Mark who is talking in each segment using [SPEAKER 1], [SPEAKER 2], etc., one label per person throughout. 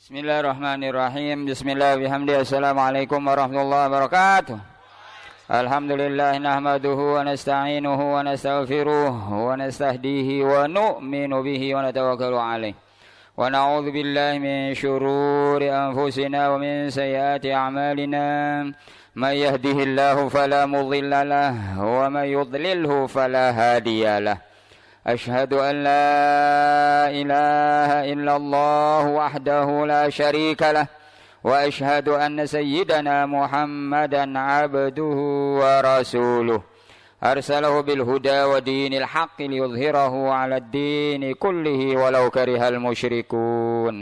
[SPEAKER 1] Bismillahirrahmanirrahim. Bismillah bihamdi. Assalamualaikum warahmatullahi wabarakatuh. Alhamdulillah nahmaduhu wa nasta'inuhu wa nastaghfiruh wa nastahdihi wa nu'minu bihi wa natawakkalu alaih. Wa na'udzu billahi min syururi anfusina wa min sayyiati a'malina. Man yahdihillahu fala mudilla lahu wa man yudlilhu fala hadiyalah. أشهد أن لا إله إلا الله وحده لا شريك له وأشهد أن سيدنا محمدا عبده ورسوله أرسله بالهدى ودين الحق ليظهره على الدين كله ولو كره المشركون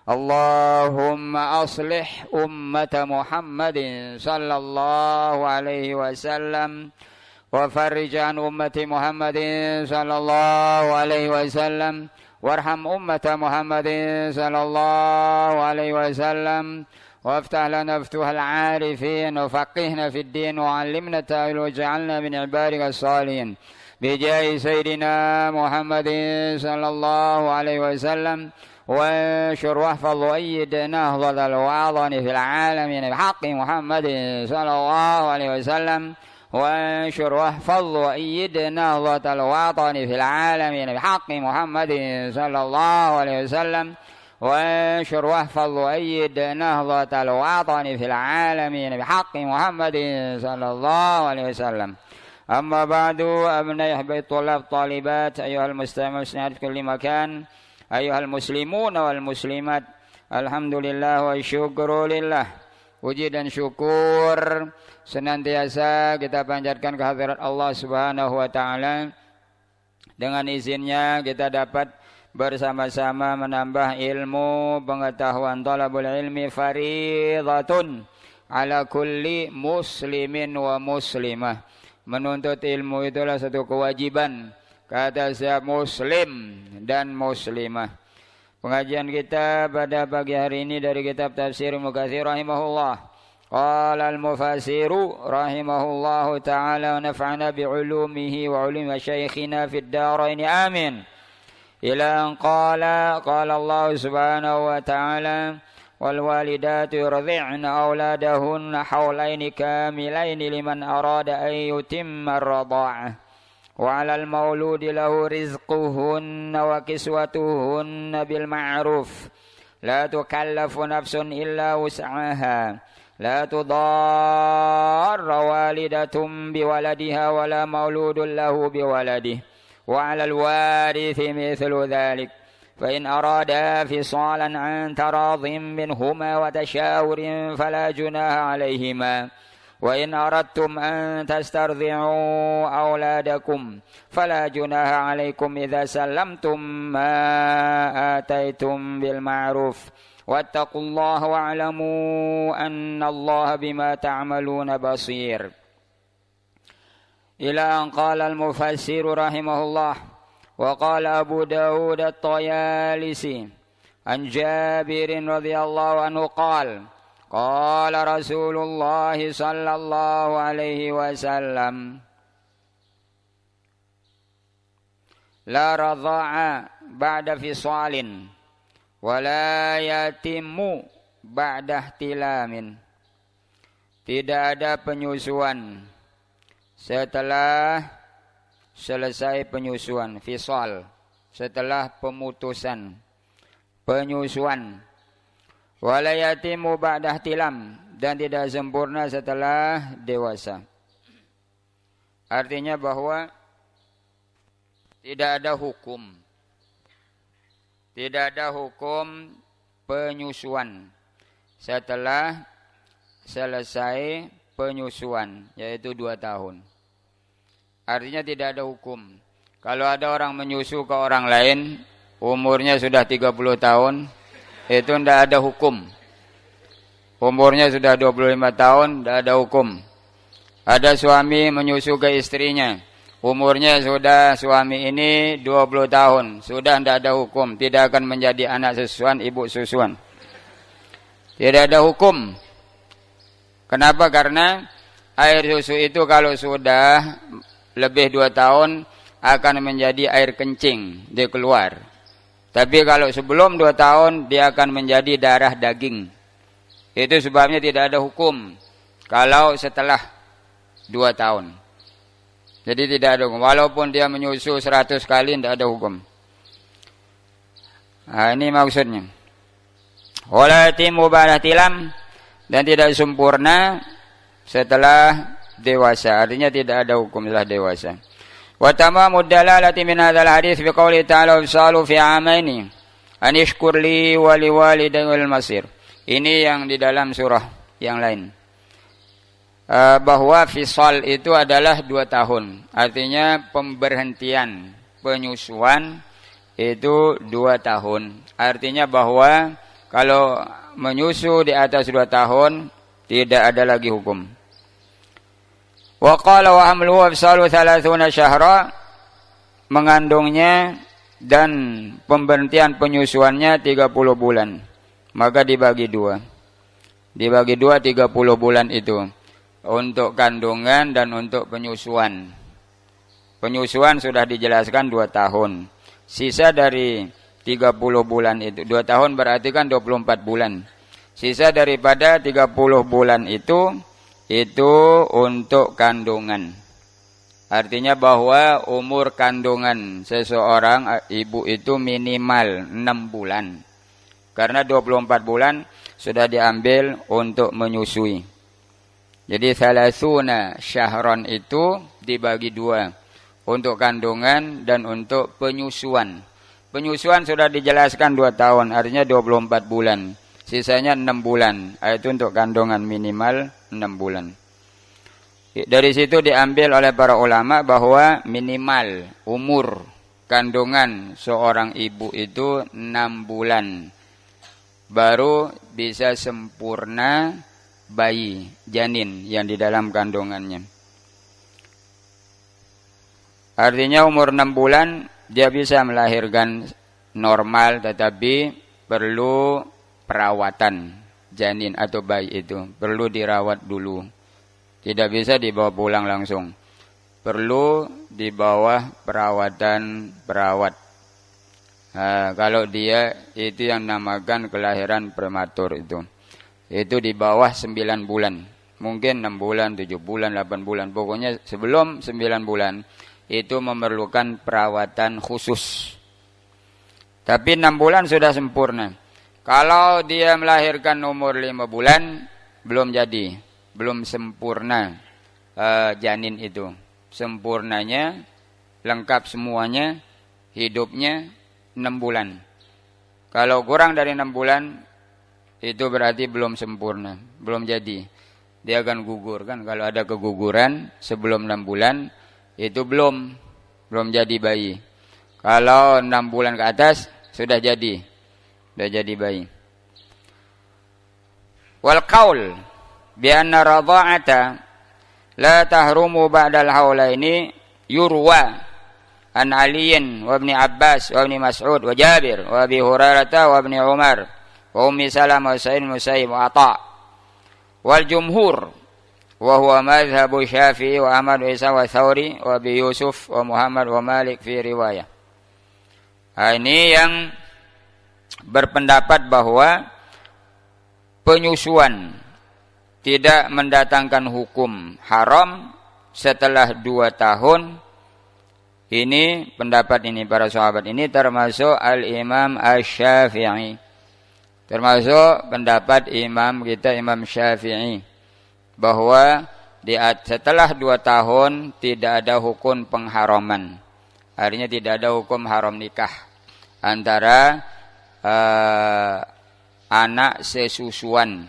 [SPEAKER 1] اللهم أصلح أمة محمد صلى الله عليه وسلم وفرج عن أمة محمد صلى الله عليه وسلم وارحم أمة محمد صلى الله عليه وسلم وافتح لنا فتوح العارفين وفقهنا في الدين وعلمنا التأويل واجعلنا من عبادك الصالحين بجاه سيدنا محمد صلى الله عليه وسلم وانشر واحفظ وأيد نهضة الوعظ في العالمين بحق محمد صلى الله عليه وسلم وانشر واحفظ وأيد نهضة الوطن في العالمين بحق محمد صلى الله عليه وسلم وانشر واحفظ وأيد نهضة الوطن في العالمين بحق محمد صلى الله عليه وسلم أما بعد أبناء أحباب الطلاب الطالبات أيها المستمعون في كل مكان أيها المسلمون والمسلمات الحمد لله والشكر لله. Puji dan syukur senantiasa kita panjatkan kehadirat Allah Subhanahu wa taala. Dengan izinnya kita dapat bersama-sama menambah ilmu, pengetahuan. Talabul ilmi faridatun ala kulli muslimin wa muslimah. Menuntut ilmu itulah satu kewajiban kata setiap muslim dan muslimah. Pengajian kita pada pagi hari ini dari kitab Tafsir Ibnu Katsir rahimahullah. Qala al-mufassiru rahimahullahu ta'ala wa nafa'ana bi'ulumihi wa ulumi masyayikhina fid darain amin. Ila an qala Allah subhanahu wa ta'ala wal walidatu yurdi'na auladahunna hawlaini kamilaini liman arada an yutimma ar-rada'ah. وعلى المولود له رزقهن وكسوتهن بالمعروف لا تكلف نفس إلا وسعها لا تضار والدة بولدها ولا مولود له بولده وعلى الوارث مثل ذلك فإن أرادا فصالا عن تراض منهما وتشاور فلا جناح عليهما وإن أردتم أن تسترضعوا أولادكم فلا جناح عليكم إذا سلمتم ما آتيتم بالمعروف واتقوا الله واعلموا أن الله بما تعملون بصير. إلى أن قال المفسر رحمه الله وقال أبو داود الطيالسي عن جابر رضي الله عنه قال قال رسول الله صلى الله عليه وسلم لا رضاع بعد فصال ولا يتم بعد احتلام. Tidak ada penyusuan setelah selesai penyusuan. Fisal setelah pemutusan penyusuan. Wala yatimu ba'da ihtilam, dan tidak sempurna setelah dewasa. Artinya bahwa tidak ada hukum penyusuan setelah selesai penyusuan, yaitu 2 tahun. Artinya tidak ada hukum. Kalau ada orang menyusu ke orang lain umurnya sudah 30 tahun, itu tidak ada hukum. Umurnya sudah 25 tahun, tidak ada hukum. Ada suami menyusu ke istrinya, umurnya sudah suami ini 20 tahun, sudah tidak ada hukum. Tidak akan menjadi anak susuan, ibu susuan. Tidak ada hukum. Kenapa? Karena air susu itu kalau sudah lebih 2 tahun akan menjadi air kencing, dia keluar. Tapi kalau sebelum 2 tahun dia akan menjadi darah daging. Itu sebabnya tidak ada hukum kalau setelah 2 tahun. Jadi tidak ada hukum. Walaupun dia menyusu 100 kali tidak ada hukum. Nah, ini maksudnya. Wala yatimu ba'da tilam, dan tidak sempurna setelah dewasa. Artinya tidak ada hukum setelah dewasa. Wa tamamud dalalati min hadzal hadits bi qouli ta'ala ifsalu fi amaini an yashkur li wa li walidayhi wal masir. Ini yang di dalam surah yang lain. Bahwa fisal itu adalah 2 tahun. Artinya pemberhentian penyusuan itu 2 tahun. Artinya bahwa kalau menyusu di atas 2 tahun tidak ada lagi hukum. Wa qala wa hamluhu wa fisaluhu 30 syahra, mengandungnya dan pemberhentian penyusuannya 30 bulan. Maka dibagi 2. Dibagi 2 30 bulan itu untuk kandungan dan untuk penyusuan. Penyusuan sudah dijelaskan 2 tahun. Sisa dari 30 bulan itu, 2 tahun berarti kan 24 bulan. Sisa daripada 30 bulan itu untuk kandungan. Artinya bahwa umur kandungan seseorang ibu itu minimal 6 bulan. Karena 24 bulan sudah diambil untuk menyusui. Jadi 30 syahron itu dibagi 2. Untuk kandungan dan untuk penyusuan. Penyusuan sudah dijelaskan 2 tahun, artinya 24 bulan. Sisanya 6 bulan. Itu untuk kandungan minimal 6 bulan. Dari situ diambil oleh para ulama bahwa minimal umur kandungan seorang ibu itu 6 bulan. Baru bisa sempurna bayi, janin yang di dalam kandungannya. Artinya umur 6 bulan dia bisa melahirkan normal, tetapi perlu perawatan janin atau bayi itu. Perlu dirawat dulu. Tidak bisa dibawa pulang langsung. Perlu di bawah perawatan perawat. Kalau dia itu yang namakan kelahiran prematur itu. Itu di bawah 9 bulan. Mungkin 6 bulan, 7 bulan, 8 bulan. Pokoknya sebelum 9 bulan itu memerlukan perawatan khusus. Tapi 6 bulan sudah sempurna. Kalau dia melahirkan umur 5 bulan, belum jadi. Belum sempurna janin itu. Sempurnanya, lengkap semuanya, hidupnya 6 bulan. Kalau kurang dari 6 bulan, itu berarti belum sempurna, belum jadi. Dia akan gugur kan. Kalau ada keguguran sebelum 6 bulan, itu belum jadi bayi. Kalau 6 bulan ke atas, sudah jadi bayi. Wal qaul bi anna radha'ata la tahrumu ba'dal haulaini yurwa an Aliyin wa Ibn Abbas wa Ibn Mas'ud wa Jabir wa Abi Hurairah wa Ibn Umar wa Ummi Salamah wa Sa'id Musayyib wa Atha wal jumhur wa huwa madhhabu Syafi'i wa Ahmad wa Isa wa Thawri wa Abi Yusuf wa Muhammad wa Malik fi riwayah. Ini yang berpendapat bahwa penyusuan tidak mendatangkan hukum haram setelah 2 tahun. Ini pendapat ini para sahabat ini termasuk Al-Imam Asy-Syafi'i. Termasuk pendapat imam kita Imam Syafi'i bahwa setelah 2 tahun tidak ada hukum pengharaman. Artinya tidak ada hukum haram nikah antara anak sesusuan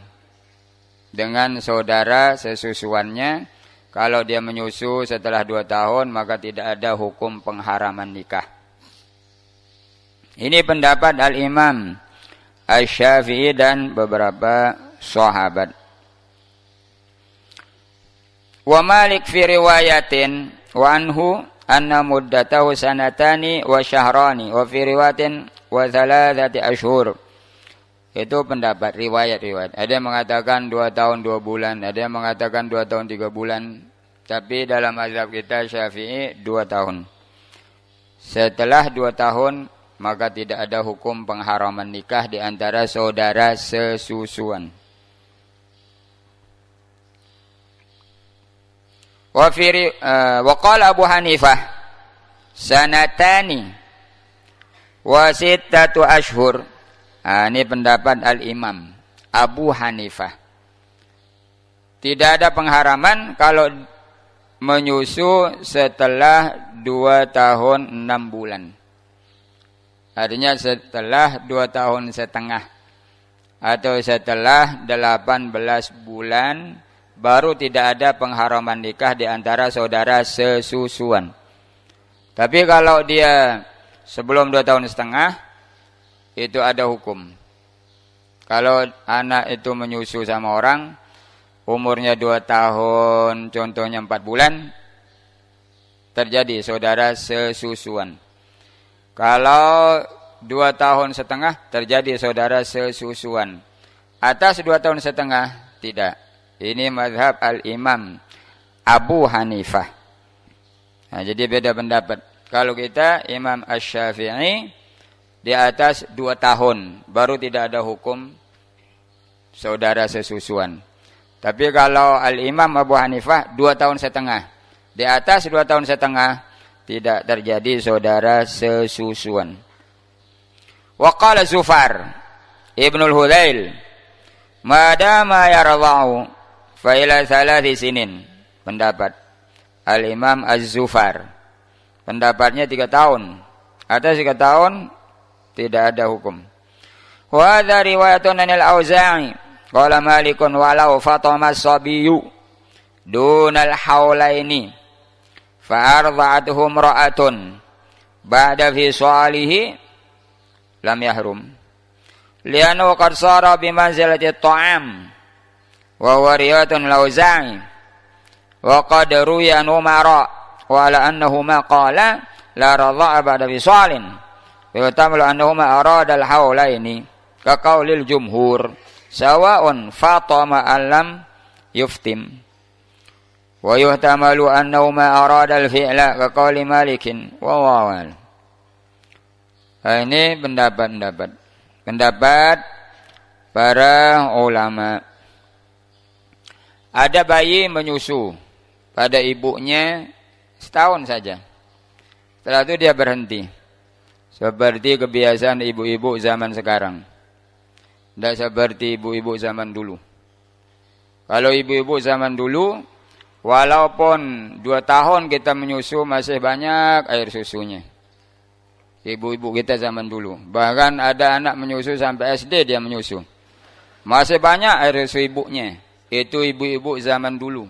[SPEAKER 1] dengan saudara sesusuannya. Kalau dia menyusu setelah 2 tahun, maka tidak ada hukum pengharaman nikah. Ini pendapat Al-Imam Asy-Syafi'i dan beberapa sahabat. Wa Malik fi riwayatin wa anhu anna muddatahu sanatani wa syahrani wa fi riwayatin wa 3 ashhur. Itu pendapat riwayat-riwayat. Ada yang mengatakan 2 tahun 2 bulan, ada yang mengatakan 2 tahun 3 bulan. Tapi dalam mazhab kita Syafi'i 2 tahun. Setelah 2 tahun maka tidak ada hukum pengharaman nikah di antara saudara sesusuan. Wa qala Abu Hanifah sanatani wa sittatu ashhur. Ini pendapat Al-Imam Abu Hanifah. Tidak ada pengharaman kalau menyusu setelah 2 tahun 6 bulan. Artinya setelah 2 tahun setengah atau setelah 18 bulan baru tidak ada pengharaman nikah di antara saudara sesusuan. Tapi kalau dia sebelum 2 tahun setengah itu ada hukum. Kalau anak itu menyusu sama orang umurnya 2 tahun, contohnya 4 bulan, terjadi saudara sesusuan. Kalau 2 tahun setengah, terjadi saudara sesusuan. Atas 2 tahun setengah, tidak. Ini mazhab Al-Imam Abu Hanifah. Nah, jadi beda pendapat. Kalau kita, Imam Asy-Syafi'i, di atas 2 tahun, baru tidak ada hukum saudara sesusuan. Tapi kalau Al-Imam Abu Hanifah 2 tahun setengah. Di atas 2 tahun setengah tidak terjadi saudara sesusuan. Wa qala Zufar Ibnul Hudzail madama yarḍa'u fa ila 3 sinin. Pendapat Al-Imam Az-Zufar. Pendapatnya 3 tahun. Atas 3 tahun tidak ada hukum. Wa hadza riwayatun anil Auza'i qala Malikun walau fatama as-sabiyyu dunal haulaini fa arda'atuhu imra'atun ba'da fisalihi lam yahrum li'annahu qad sara bi manzilati at-ta'am wa huwa riwayatun al-Auza'i wa qad ruwiya an Umara wa ala annahu ma qala la radha'a ba'da fisalin yutamalu annahuma arada al-haulaini ka qaulil jumhur sawa'un fatama alam yuftim wa yuhtamalu annahu ma arada al-fi'la ka qauli Malikin wa wawal. Ini pendapat para ulama. Ada bayi menyusu pada ibunya setahun saja. Setelah itu dia berhenti. Seperti kebiasaan ibu-ibu zaman sekarang. Tidak seperti ibu-ibu zaman dulu. Kalau ibu-ibu zaman dulu, walaupun 2 tahun kita menyusu masih banyak air susunya. Ibu-ibu kita zaman dulu. Bahkan ada anak menyusu sampai SD dia menyusu. Masih banyak air susu ibunya. Itu ibu-ibu zaman dulu.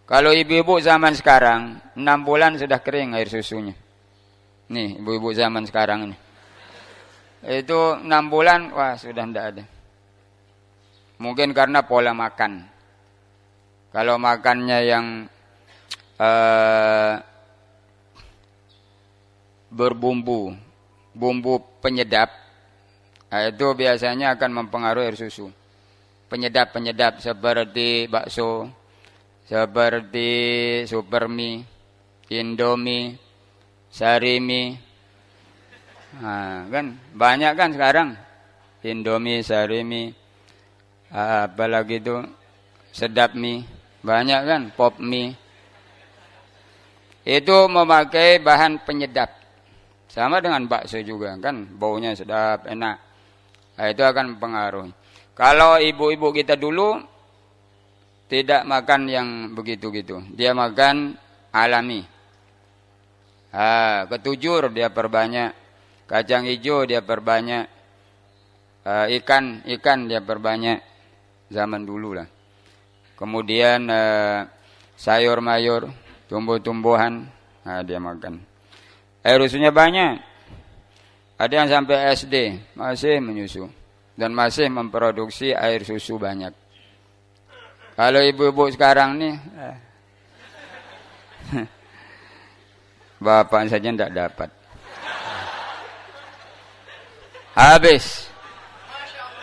[SPEAKER 1] Kalau ibu-ibu zaman sekarang, 6 bulan sudah kering air susunya. Nih ibu-ibu zaman sekarang ini. Itu 6 bulan, wah sudah tidak ada. Mungkin karena pola makan. Kalau makannya yang berbumbu, bumbu penyedap, itu biasanya akan mempengaruhi air susu. Penyedap-penyedap seperti bakso, seperti supermi, indomie, sarimi. Nah, kan banyak kan sekarang indomie, sarimi, apalagi itu sedap mie, banyak kan pop mie. Itu memakai bahan penyedap. Sama dengan bakso juga kan, baunya sedap, enak. Nah, itu akan mempengaruhi. Kalau ibu-ibu kita dulu tidak makan yang begitu-gitu. Dia makan alami. Ketujur dia perbanyak, kacang hijau dia perbanyak, ikan dia perbanyak zaman dulu lah. Kemudian sayur-mayur, tumbuh-tumbuhan, dia makan. Air susunya banyak. Ada yang sampai SD masih menyusu dan masih memproduksi air susu banyak. Kalau ibu-ibu sekarang nih, bapak saja tidak dapat. Habis.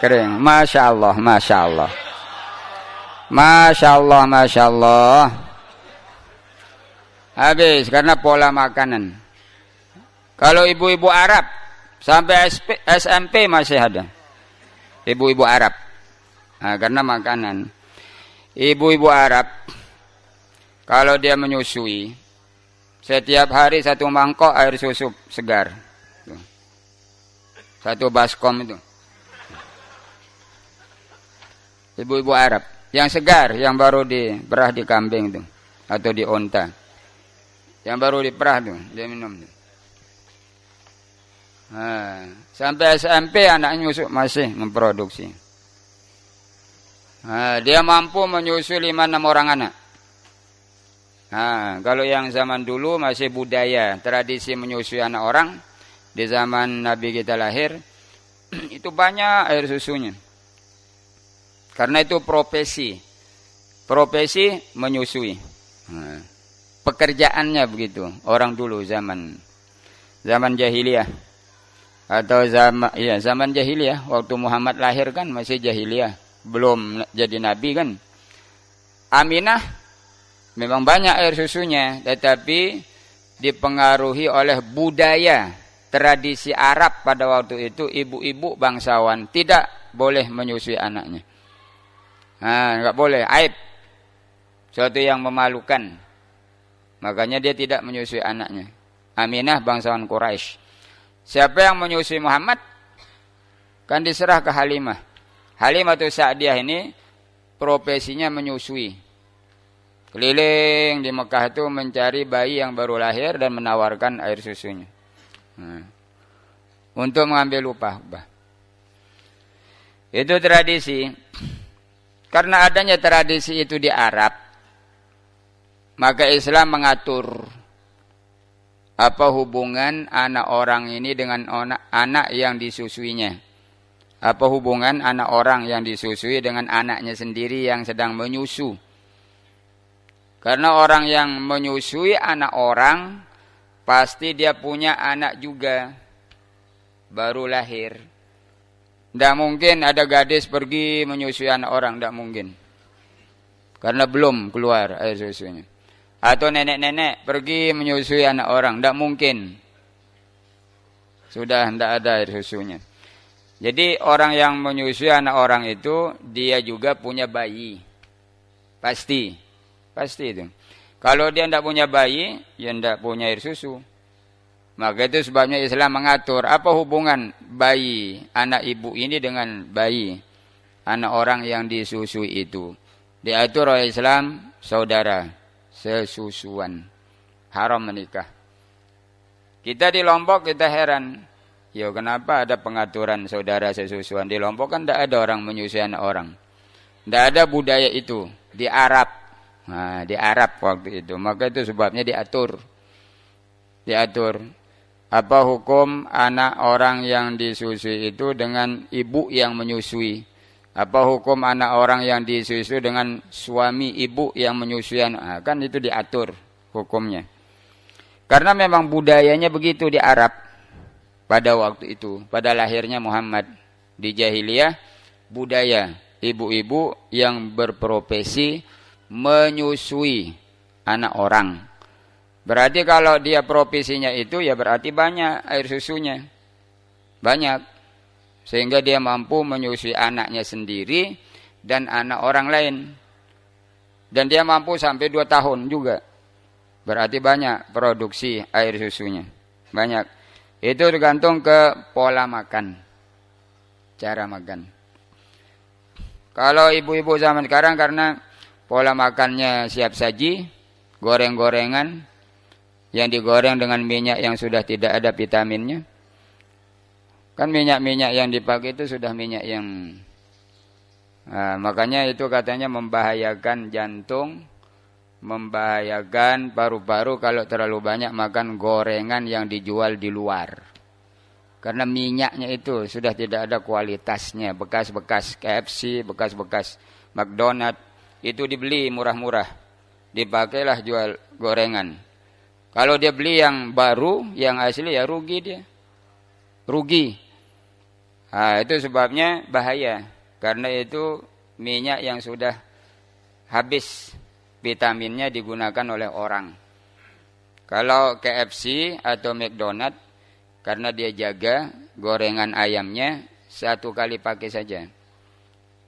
[SPEAKER 1] Kering. Masya Allah, Masya Allah. Masya Allah, Masya Allah. Habis karena pola makanan. Kalau ibu-ibu Arab sampai SMP masih ada. Ibu-ibu Arab. Nah, karena makanan. Ibu-ibu Arab kalau dia menyusui setiap hari 1 mangkok air susu segar. 1 baskom itu. Ibu-ibu Arab yang segar, yang baru diperah di kambing itu atau di onta. Yang baru diperah tuh, dia minum tuh. Nah, sampai SMP anaknya nyusu masih memproduksi. Nah, dia mampu menyusui 5-6 orang anak. Nah, kalau yang zaman dulu masih budaya, tradisi menyusui anak orang, di zaman Nabi kita lahir, itu banyak air susunya. Karena itu profesi menyusui. Nah, pekerjaannya begitu, orang dulu zaman jahiliyah. Atau zaman jahiliyah, waktu Muhammad lahir kan masih jahiliyah, belum jadi nabi kan. Aminah memang banyak air susunya, tetapi dipengaruhi oleh budaya tradisi Arab pada waktu itu. Ibu-ibu bangsawan tidak boleh menyusui anaknya. Nah, enggak boleh, aib, suatu yang memalukan. Makanya dia tidak menyusui anaknya. Aminah bangsawan Quraisy. Siapa yang menyusui Muhammad? Kan diserah ke Halimah. Halimah itu Sa'diyah ini profesinya menyusui. Keliling di Mekah itu mencari bayi yang baru lahir dan menawarkan air susunya. Nah, untuk mengambil upah. Itu tradisi. Karena adanya tradisi itu di Arab, maka Islam mengatur apa hubungan anak orang ini dengan anak yang disusuinya. Apa hubungan anak orang yang disusui dengan anaknya sendiri yang sedang menyusu. Karena orang yang menyusui anak orang, pasti dia punya anak juga, baru lahir. Tidak mungkin ada gadis pergi menyusui anak orang, tidak mungkin. Karena belum keluar air susunya. Atau nenek-nenek pergi menyusui anak orang, tidak mungkin. Sudah tidak ada air susunya. Jadi orang yang menyusui anak orang itu, dia juga punya bayi. Pasti itu. Kalau dia tidak punya bayi, ya tidak punya air susu. Maka itu sebabnya Islam mengatur apa hubungan bayi anak ibu ini dengan bayi anak orang yang disusui itu. Diatur oleh Islam, saudara sesusuan, haram menikah. Kita di Lombok kita heran, yo kenapa ada pengaturan saudara sesusuan? Di Lombok kan tidak ada orang menyusui anak orang, tidak ada budaya itu di Arab. Nah, di Arab waktu itu, maka itu sebabnya diatur apa hukum anak orang yang disusui itu dengan ibu yang menyusui. Apa hukum anak orang yang disusui dengan suami ibu yang menyusui anak? Nah, kan itu diatur hukumnya. Karena memang budayanya begitu di Arab pada waktu itu, pada lahirnya Muhammad. Di jahiliyah, budaya ibu-ibu yang berprofesi menyusui anak orang. Berarti kalau dia profesinya itu, ya berarti banyak air susunya. Banyak. Sehingga dia mampu menyusui anaknya sendiri dan anak orang lain. Dan dia mampu sampai 2 tahun juga. Berarti banyak produksi air susunya. Banyak. Itu tergantung ke pola makan. Cara makan. Kalau ibu-ibu zaman sekarang karena pola makannya siap saji, goreng-gorengan, yang digoreng dengan minyak yang sudah tidak ada vitaminnya. Kan minyak-minyak yang dipakai itu sudah minyak yang makanya itu katanya membahayakan jantung, membahayakan paru-paru kalau terlalu banyak makan gorengan yang dijual di luar. Karena minyaknya itu sudah tidak ada kualitasnya, bekas-bekas KFC, bekas-bekas McDonald itu dibeli murah-murah. Dipakailah jual gorengan. Kalau dia beli yang baru, yang asli ya rugi dia. Rugi. Nah, itu sebabnya bahaya. Karena itu minyak yang sudah habis vitaminnya digunakan oleh orang. Kalau KFC atau McDonald Karena dia jaga gorengan ayamnya 1 kali pakai saja.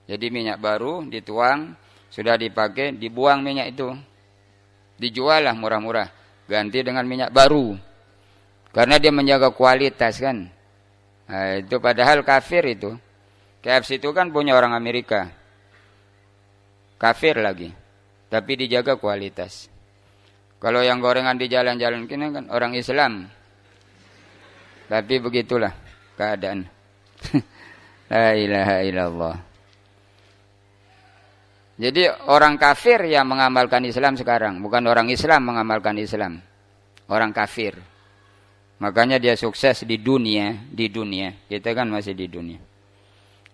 [SPEAKER 1] Jadi minyak baru dituang, sudah dipakai, dibuang minyak itu. Dijual lah murah-murah. Ganti dengan minyak baru. Karena dia menjaga kualitas kan. Nah, itu padahal kafir itu. KFC itu kan punya orang Amerika. Kafir lagi. Tapi dijaga kualitas. Kalau yang gorengan di jalan-jalan kini kan orang Islam. Tapi begitulah keadaan. La ilaha illallah. Jadi orang kafir yang mengamalkan Islam sekarang. Bukan orang Islam mengamalkan Islam. Orang kafir. Makanya dia sukses di dunia. Di dunia. Kita kan masih di dunia.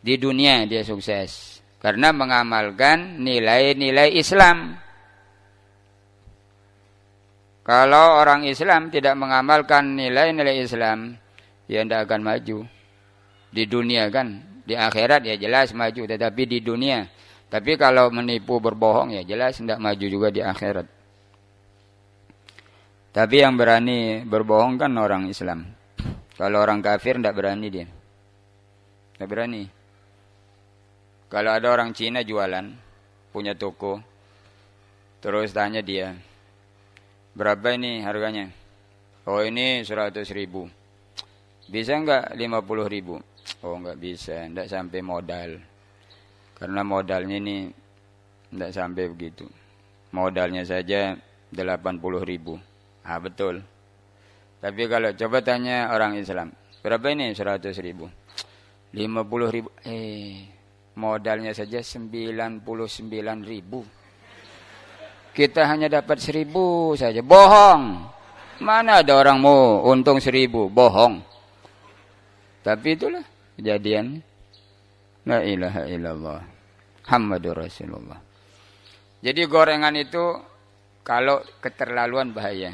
[SPEAKER 1] Di dunia dia sukses. Karena mengamalkan nilai-nilai Islam. Kalau orang Islam tidak mengamalkan nilai-nilai Islam, dia tidak akan maju. Di dunia kan, di akhirat ya jelas maju, tetapi di dunia. Tapi kalau menipu berbohong ya jelas tidak maju juga di akhirat. Tapi yang berani berbohong kan orang Islam. Kalau orang kafir tidak berani dia. Tidak berani. Kalau ada orang Cina jualan, punya toko, terus tanya dia, berapa ini harganya? Oh ini 100.000. Bisa enggak 50.000? Oh enggak bisa, enggak sampai modal. Karena modalnya ini enggak sampai begitu. Modalnya saja 80.000. Ah betul. Tapi kalau coba tanya orang Islam, berapa ini 100.000? 50.000. Modalnya saja 99.000. Kita hanya dapat 1.000 saja. Bohong. Mana ada orang mau untung 1.000? Bohong. Tapi itulah kejadian. La ilaha illallah. Muhammadur Rasulullah. Jadi gorengan itu kalau keterlaluan bahaya.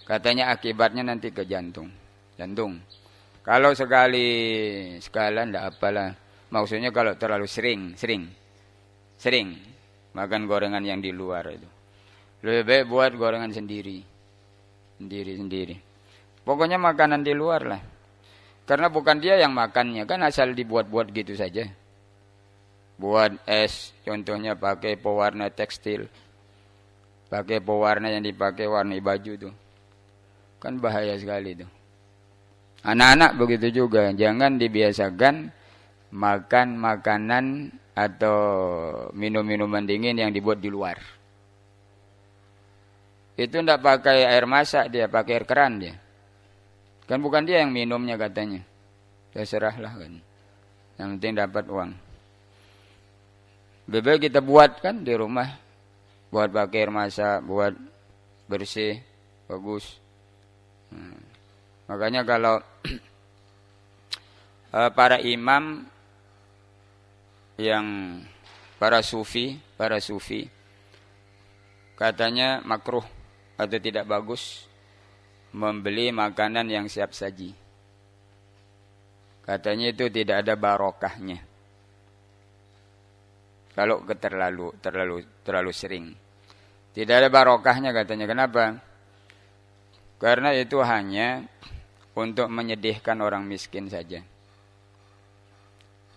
[SPEAKER 1] Katanya akibatnya nanti ke jantung. Jantung. Kalau sekali enggak apalah. Maksudnya kalau terlalu sering makan gorengan yang di luar itu. Lebih baik buat gorengan sendiri. Pokoknya makanan di luar lah. Karena bukan dia yang makannya, kan asal dibuat-buat gitu saja. Buat es, contohnya pakai pewarna tekstil. Pakai pewarna yang dipakai warna baju tuh. Kan bahaya sekali tuh. Anak-anak begitu juga, jangan dibiasakan makan makanan atau minum-minuman dingin yang dibuat di luar. Itu tidak pakai air masak dia, pakai air keran dia. Kan bukan dia yang minumnya katanya. Terserahlah kan. Yang penting dapat uang. Bebek kita buat kan di rumah. Buat pakai air masak, buat bersih, bagus. Makanya kalau para imam yang para sufi katanya makruh atau tidak bagus membeli makanan yang siap saji. Katanya itu tidak ada barokahnya. Kalau terlalu sering. Tidak ada barokahnya katanya. Kenapa? Karena itu hanya untuk menyedihkan orang miskin saja.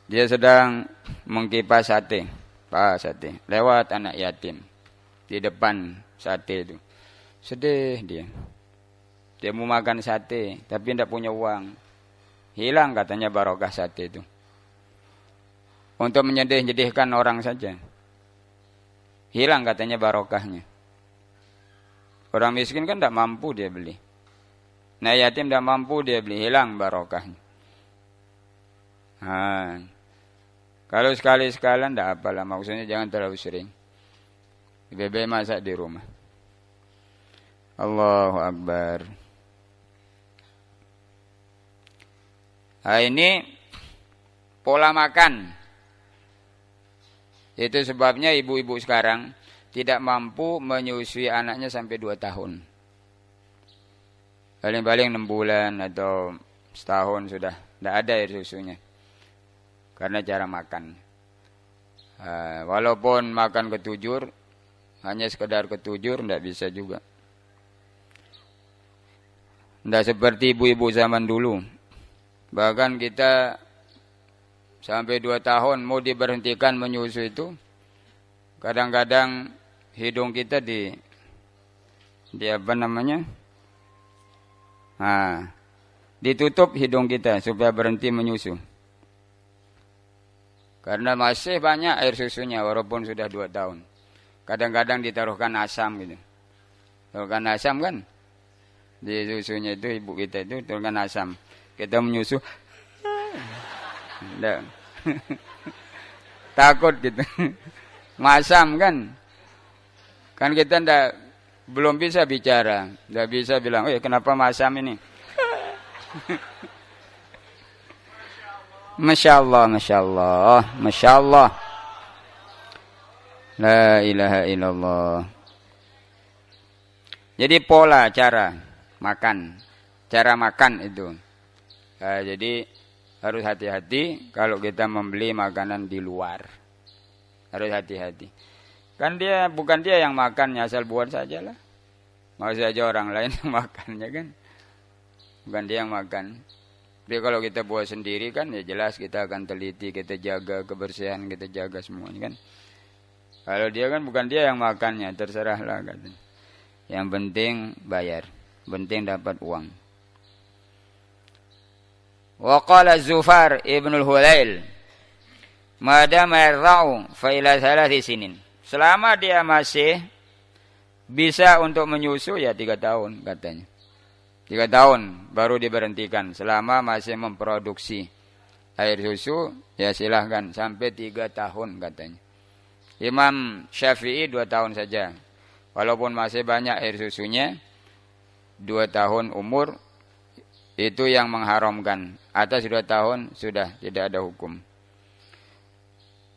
[SPEAKER 1] Dia sedang mengkipas sate, lewat anak yatim di depan sate itu. Sedih dia. Dia mau makan sate, tapi tidak punya uang. Hilang katanya barokah sate itu. Untuk menyedih-nyedihkan orang saja. Hilang katanya barokahnya. Orang miskin kan tidak mampu dia beli. Nah yatim tidak mampu dia beli, hilang barokahnya. Kalau sekali-sekalian tidak apalah, maksudnya jangan terlalu sering. Bebek masak di rumah. Allahu Akbar. Nah ini pola makan. Itu sebabnya ibu-ibu sekarang tidak mampu menyusui anaknya sampai 2 tahun. Paling-paling 6 bulan atau setahun sudah tidak ada air susunya. Karena cara makan. Walaupun makan ketujur, hanya sekedar ketujur tidak bisa juga. Tidak seperti ibu-ibu zaman dulu. Bahkan kita sampai 2 tahun mau diberhentikan menyusu itu, kadang-kadang hidung kita di apa namanya? Nah, ditutup hidung kita supaya berhenti menyusu. Karena masih banyak air susunya walaupun sudah 2 tahun. Kadang-kadang ditaruhkan asam gitu. Taruhkan asam kan? Di susunya itu ibu kita itu taruhkan asam. Kita menyusu. Enggak. Takut gitu. Masam kan? Kan kita belum bisa bicara. Enggak bisa bilang, kenapa masam ini? Masya Allah, Masya Allah, Masya Allah. La ilaha illallah. Jadi pola cara makan. Cara makan itu. Nah, jadi harus hati-hati kalau kita membeli makanan di luar. Harus hati-hati. Kan bukan dia yang makannya, asal buat saja lah. Mau saja orang lain yang makannya kan. Bukan dia yang makan. Tapi kalau kita buat sendiri kan ya jelas kita akan teliti, kita jaga kebersihan, kita jaga semuanya kan. Kalau dia kan bukan dia yang makannya, terserahlah katanya. Yang penting bayar, penting dapat uang. Wa qala Zufar ibnul Hulail, madama yarra'u fa ila 3 sinin. Selama dia masih bisa untuk menyusu ya 3 tahun katanya. 3 tahun baru diberhentikan. Selama masih memproduksi air susu, ya silahkan sampai 3 tahun katanya. Imam Syafi'i 2 tahun saja. Walaupun masih banyak air susunya, 2 tahun umur itu yang mengharamkan. Atas 2 tahun sudah tidak ada hukum.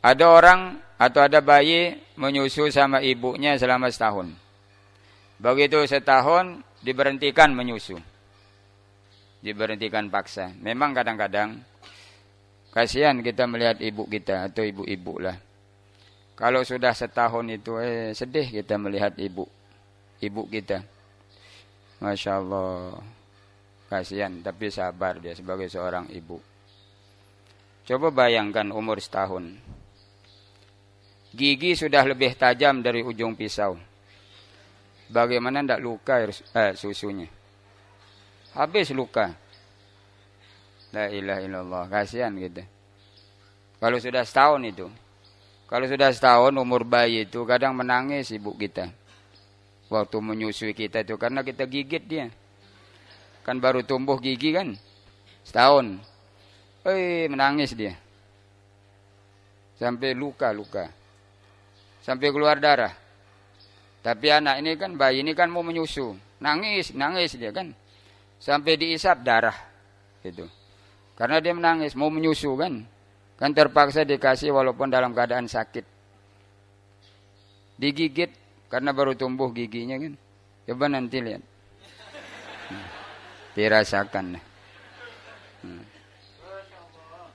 [SPEAKER 1] Ada orang atau ada bayi menyusu sama ibunya selama setahun. Begitu setahun diberhentikan menyusu. Diberhentikan paksa. Memang kadang-kadang kasihan kita melihat ibu kita atau ibu-ibu lah. Kalau sudah setahun itu sedih kita melihat ibu kita. Masya Allah. Kasihan tapi sabar dia sebagai seorang ibu. Coba bayangkan umur setahun. Gigi sudah lebih tajam dari ujung pisau. Bagaimana tidak luka susunya? Habis luka. La ilaha illallah. Kasihan gitu. Kalau sudah setahun itu. Kalau sudah setahun umur bayi itu kadang menangis ibu kita. Waktu menyusui kita itu. Karena kita gigit dia. Kan baru tumbuh gigi kan. Setahun. Menangis dia. Sampai luka-luka. Sampai keluar darah. Tapi anak ini kan, bayi ini kan mau menyusu. Nangis dia kan. Sampai diisap darah. Gitu. Karena dia menangis, mau menyusu kan. Kan terpaksa dikasih walaupun dalam keadaan sakit. Digigit, karena baru tumbuh giginya kan. Coba nanti lihat. Dirasakan.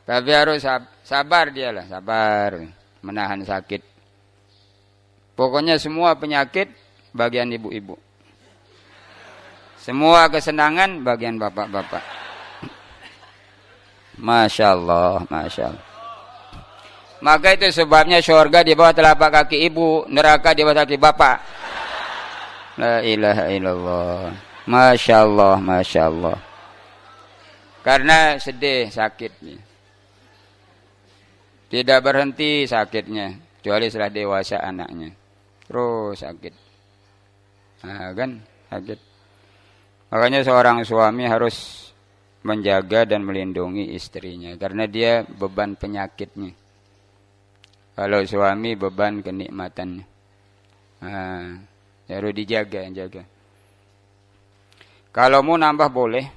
[SPEAKER 1] Tapi harus sabar dia lah, sabar. Menahan sakit. Pokoknya semua penyakit bagian ibu-ibu. Semua kesenangan bagian bapak-bapak. Masya Allah, Masya Allah. Maka itu sebabnya syurga di bawah telapak kaki ibu, neraka di bawah kaki bapak. La ilaha illallah. Masya Allah, Masya Allah. Karena sedih sakitnya. Tidak berhenti sakitnya. Kecuali setelah dewasa anaknya. Terus sakit. Nah, kan sakit. Makanya seorang suami harus menjaga dan melindungi istrinya. Karena dia beban penyakitnya. Kalau suami beban kenikmatannya. Nah, harus dijaga. Kalau mau nambah boleh.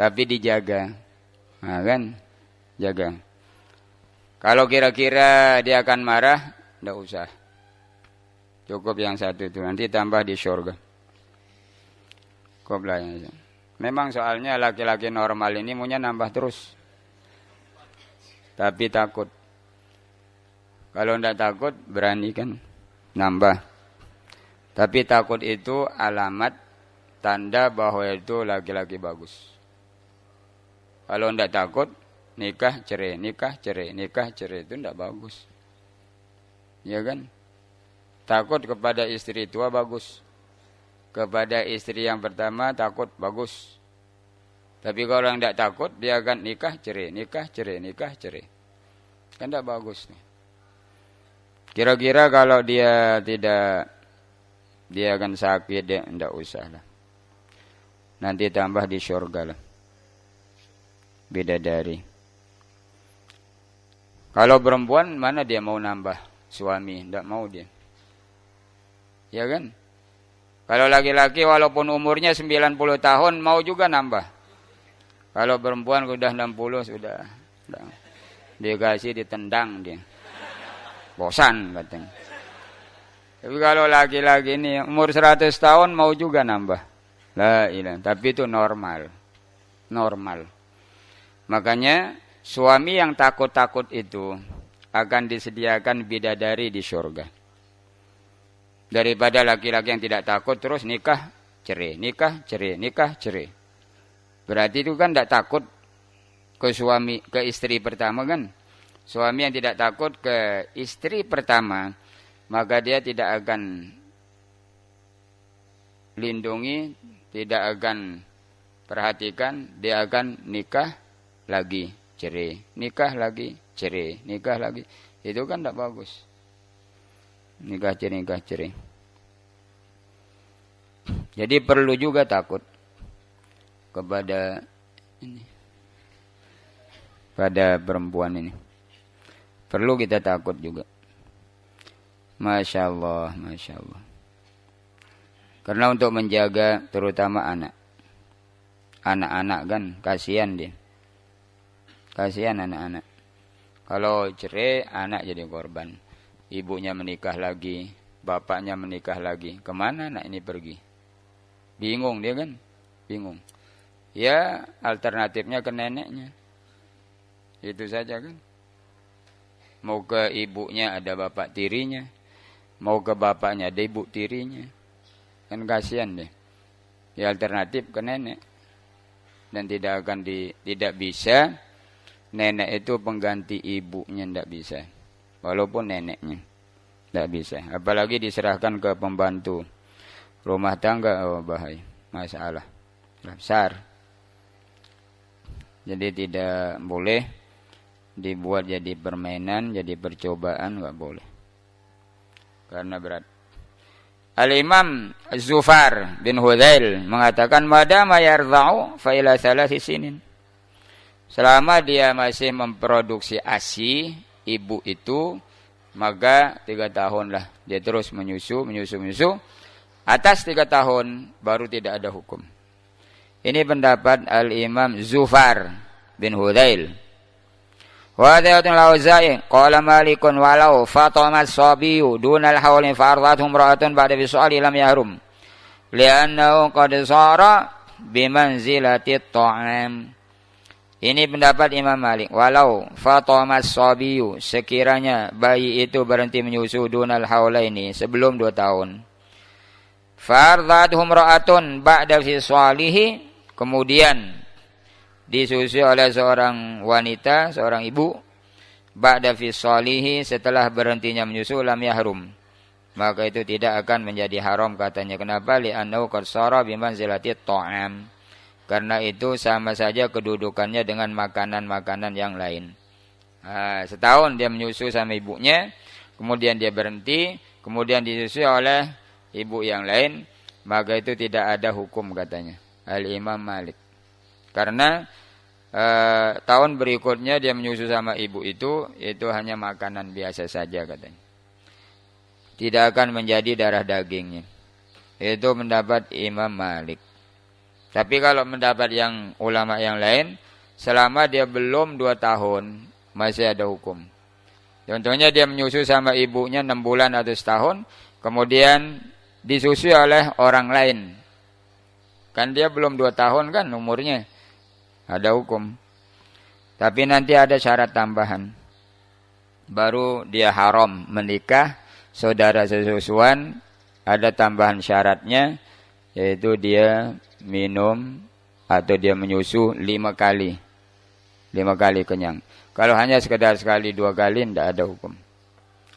[SPEAKER 1] Tapi dijaga. Nah, kan jaga. Kalau kira-kira dia akan marah, tidak usah. Cukup yang satu itu, nanti tambah di syurga. Cukup lah. Memang soalnya laki-laki normal ini maunya nambah terus. Tapi takut. Kalau tidak takut, berani kan nambah. Tapi takut itu alamat tanda bahwa itu laki-laki bagus. Kalau tidak takut, nikah cerai, nikah cerai, nikah cerai, itu tidak bagus. Ya kan? Takut kepada istri tua bagus. Kepada istri yang pertama takut bagus. Tapi kalau yang tidak takut, dia akan nikah cerai, nikah cerai, nikah cerai. Kan tidak bagus nih. Kira-kira kalau dia tidak, dia akan sakit, dia tidak usah lah. Nanti tambah di surga lah. Bidadari. Kalau perempuan, mana dia mau nambah suami? Tidak mau dia. Ya kan? Kalau laki-laki walaupun umurnya 90 tahun, mau juga nambah. Kalau perempuan sudah 60, sudah. Dikasih ditendang dia. Bosan katanya. Tapi kalau laki-laki ini umur 100 tahun mau juga nambah. La ilaha. Tapi itu normal. Normal. Makanya suami yang takut-takut itu akan disediakan bidadari di surga. Daripada laki-laki yang tidak takut terus nikah cerai, nikah cerai, nikah cerai. Berarti itu kan tidak takut ke suami, ke istri pertama kan. Suami yang tidak takut ke istri pertama, maka dia tidak akan lindungi, tidak akan perhatikan, dia akan nikah lagi cerai, nikah lagi cerai, nikah lagi. Itu kan tidak bagus. Nikah cerai, nikah cerai. Jadi perlu juga takut kepada ini, pada perempuan ini. Perlu kita takut juga. Masya Allah, Masya Allah. Karena untuk menjaga terutama anak. Anak-anak kan, kasihan dia. Kasihan anak-anak. Kalau cerai, anak jadi korban. Ibunya menikah lagi, bapaknya menikah lagi. Kemana anak ini pergi? Bingung dia kan? Bingung. Ya, alternatifnya ke neneknya. Itu saja kan? Mau ke ibunya ada bapak tirinya. Mau ke bapaknya ada ibu tirinya. Kan kasihan deh. Ya alternatif ke nenek. Dan tidak akan tidak bisa. Nenek itu pengganti ibunya, tidak bisa. Walaupun neneknya. Tidak bisa. Apalagi diserahkan ke pembantu rumah tangga. Oh bahaya. Masalah. Besar. Jadi tidak boleh dibuat jadi permainan, jadi percobaan, enggak boleh. Karena berat. Al-Imam Zufar bin Hudzail mengatakan madama yardha'u fa ila thalathi sinin. Selama dia masih memproduksi ASI ibu itu, maka 3 tahun lah dia terus menyusu. Atas 3 tahun baru tidak ada hukum. Ini pendapat Al-Imam Zufar bin Hudzail. Wa hadhihi al-Auza'i qala Malikun walau fatama as-sabiyyu dunal hawli fa ardatuhum ra'atun ba'da fisali lam yahrum li'annahu qad sara bimanzilati at-ta'am. Ini pendapat Imam Malik. Walau fatama as-sabiyyu, sekiranya bayi itu berhenti menyusu dunal hawlaini sebelum 2 tahun. Fa ardatuhum ra'atun ba'da fisalihi, kemudian disusui oleh seorang wanita, seorang ibu, ba'da fisalihi, setelah berhentinya menyusu, lam yahrum, maka itu tidak akan menjadi haram katanya. Kenapa? Li'annahu qad sara bimanzilati ta'am, karena itu sama saja kedudukannya dengan makanan-makanan yang lain. Setahun dia menyusu sama ibunya, kemudian dia berhenti, kemudian disusui oleh ibu yang lain, maka itu tidak ada hukum katanya Al-Imam Malik. Karena tahun berikutnya dia menyusu sama ibu itu hanya makanan biasa saja katanya. Tidak akan menjadi darah dagingnya. Itu mendapat Imam Malik. Tapi kalau mendapat yang ulama yang lain, selama dia belum 2 tahun, masih ada hukum. Contohnya dia menyusu sama ibunya 6 bulan atau setahun, kemudian disusui oleh orang lain. Kan dia belum 2 tahun kan umurnya. Ada hukum. Tapi nanti ada syarat tambahan. Baru dia haram menikah, saudara sesusuan, ada tambahan syaratnya, yaitu dia minum atau dia menyusu 5 kali. 5 kali kenyang. Kalau hanya sekedar sekali 2 kali tidak ada hukum.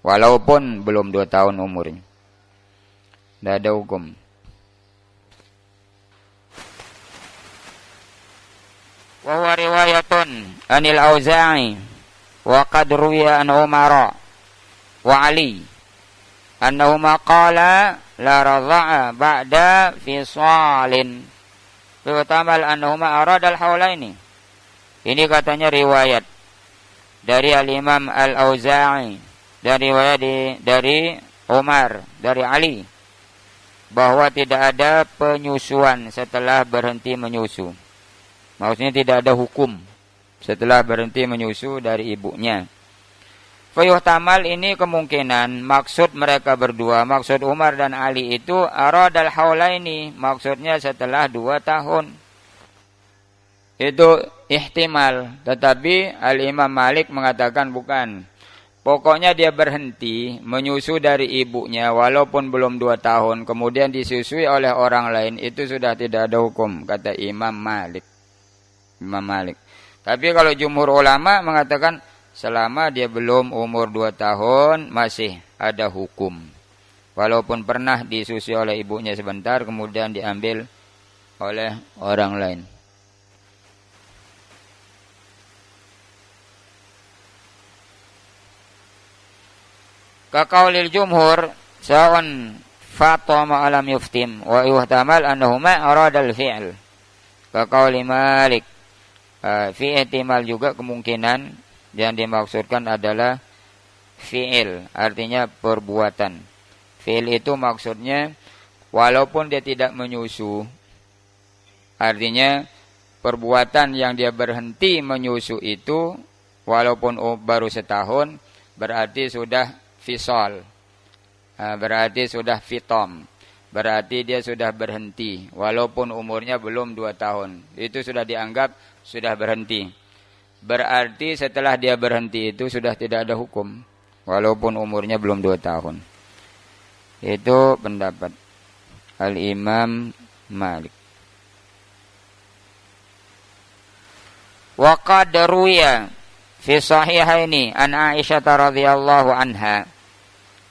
[SPEAKER 1] Walaupun belum 2 tahun umurnya. Tidak ada hukum. Wa huwa riwayatun anil Auza'i wa qad ruwiya an Umar wa Ali annahuma qala la radha'a ba'da fisalin. Terutamal annahuma aradal haulaini. Ini katanya riwayat dari Al-Imam Al-Auza'i, dari riwayat dari Umar, dari Ali, bahwa tidak ada penyusuan setelah berhenti menyusu. Maksudnya tidak ada hukum setelah berhenti menyusu dari ibunya. Fayuhtamal, ini kemungkinan maksud mereka berdua, maksud Umar dan Ali itu aradal haulaini, maksudnya setelah 2 tahun. Itu ihtimal, tetapi Al-Imam Malik mengatakan bukan. Pokoknya dia berhenti menyusu dari ibunya walaupun belum 2 tahun, kemudian disusui oleh orang lain, itu sudah tidak ada hukum, kata Imam Malik. Imam Malik. Tapi kalau jumhur ulama mengatakan selama dia belum umur 2 tahun masih ada hukum. Walaupun pernah disusui oleh ibunya sebentar kemudian diambil oleh orang lain. Kaqaulil jumhur sa'un fatama alam yuftim wa yuhtamal annahuma aradal fi'l. Kaqauli Malik, fi ihtimal juga kemungkinan yang dimaksudkan adalah fi'il, artinya perbuatan. Fi'il itu maksudnya walaupun dia tidak menyusu, artinya perbuatan yang dia berhenti menyusu itu walaupun baru setahun berarti sudah fisal, berarti sudah fitom, berarti dia sudah berhenti walaupun umurnya belum 2 tahun. Itu sudah dianggap sudah berhenti. Berarti setelah dia berhenti itu sudah tidak ada hukum walaupun umurnya belum 2 tahun. Itu pendapat Al-Imam Malik. Wa qad ruwiya fi sahihaini an Aisyah radhiyallahu anha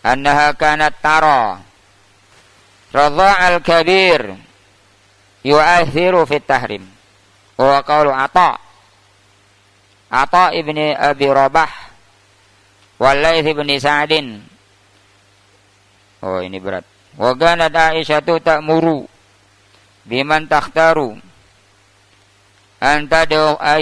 [SPEAKER 1] annaha kanat tara radha'al kabir yu'athiru fit tahrim. Wa qawlu Ata ibni Abi Rabah wal Laits ibni Sa'din. Oh, ini berat. Wa kanat Aisyah ta'muru biman takhtaru an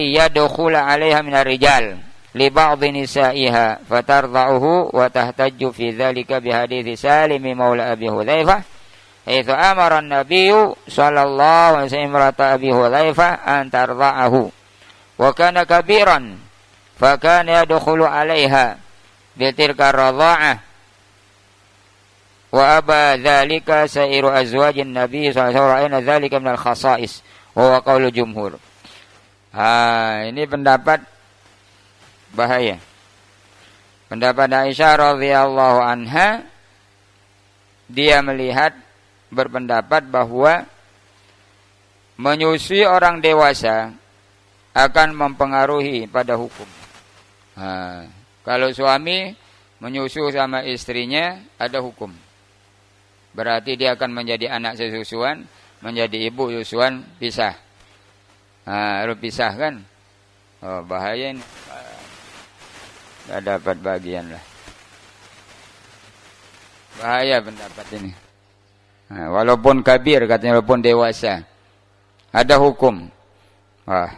[SPEAKER 1] yadkhula 'alaiha min ar-rijal li ba'd nisa'iha fatarda'uhu wa tahtajju fi dhalika bi hadithi Salim maula Abi Hudzaifah haitsu amara an-nabiyyu sallallahu alaihi wasallam rata Abi Hudzaifah an tarda'ahu wa kana kabiran fa kana yadkhulu 'alaiha bi tilka ar-radha'ah wa aba dhalika sa'iru azwajin nabiy sallallahu alaihi wasallam dhalika min al-khasa'is wa huwa qaulu jumhur. Ini pendapat bahaya. Pendapat Aisyah radhiyallahu anha, dia melihat berpendapat bahwa menyusui orang dewasa akan mempengaruhi pada hukum. Kalau suami menyusu sama istrinya ada hukum. Berarti dia akan menjadi anak sesusuan, menjadi ibu susuan, pisah. Harus pisah kan? Oh, bahaya ini. Tidak dapat bagian lah. Bahaya pendapat ini. Walaupun kabir, katanya walaupun dewasa, ada hukum. Wah,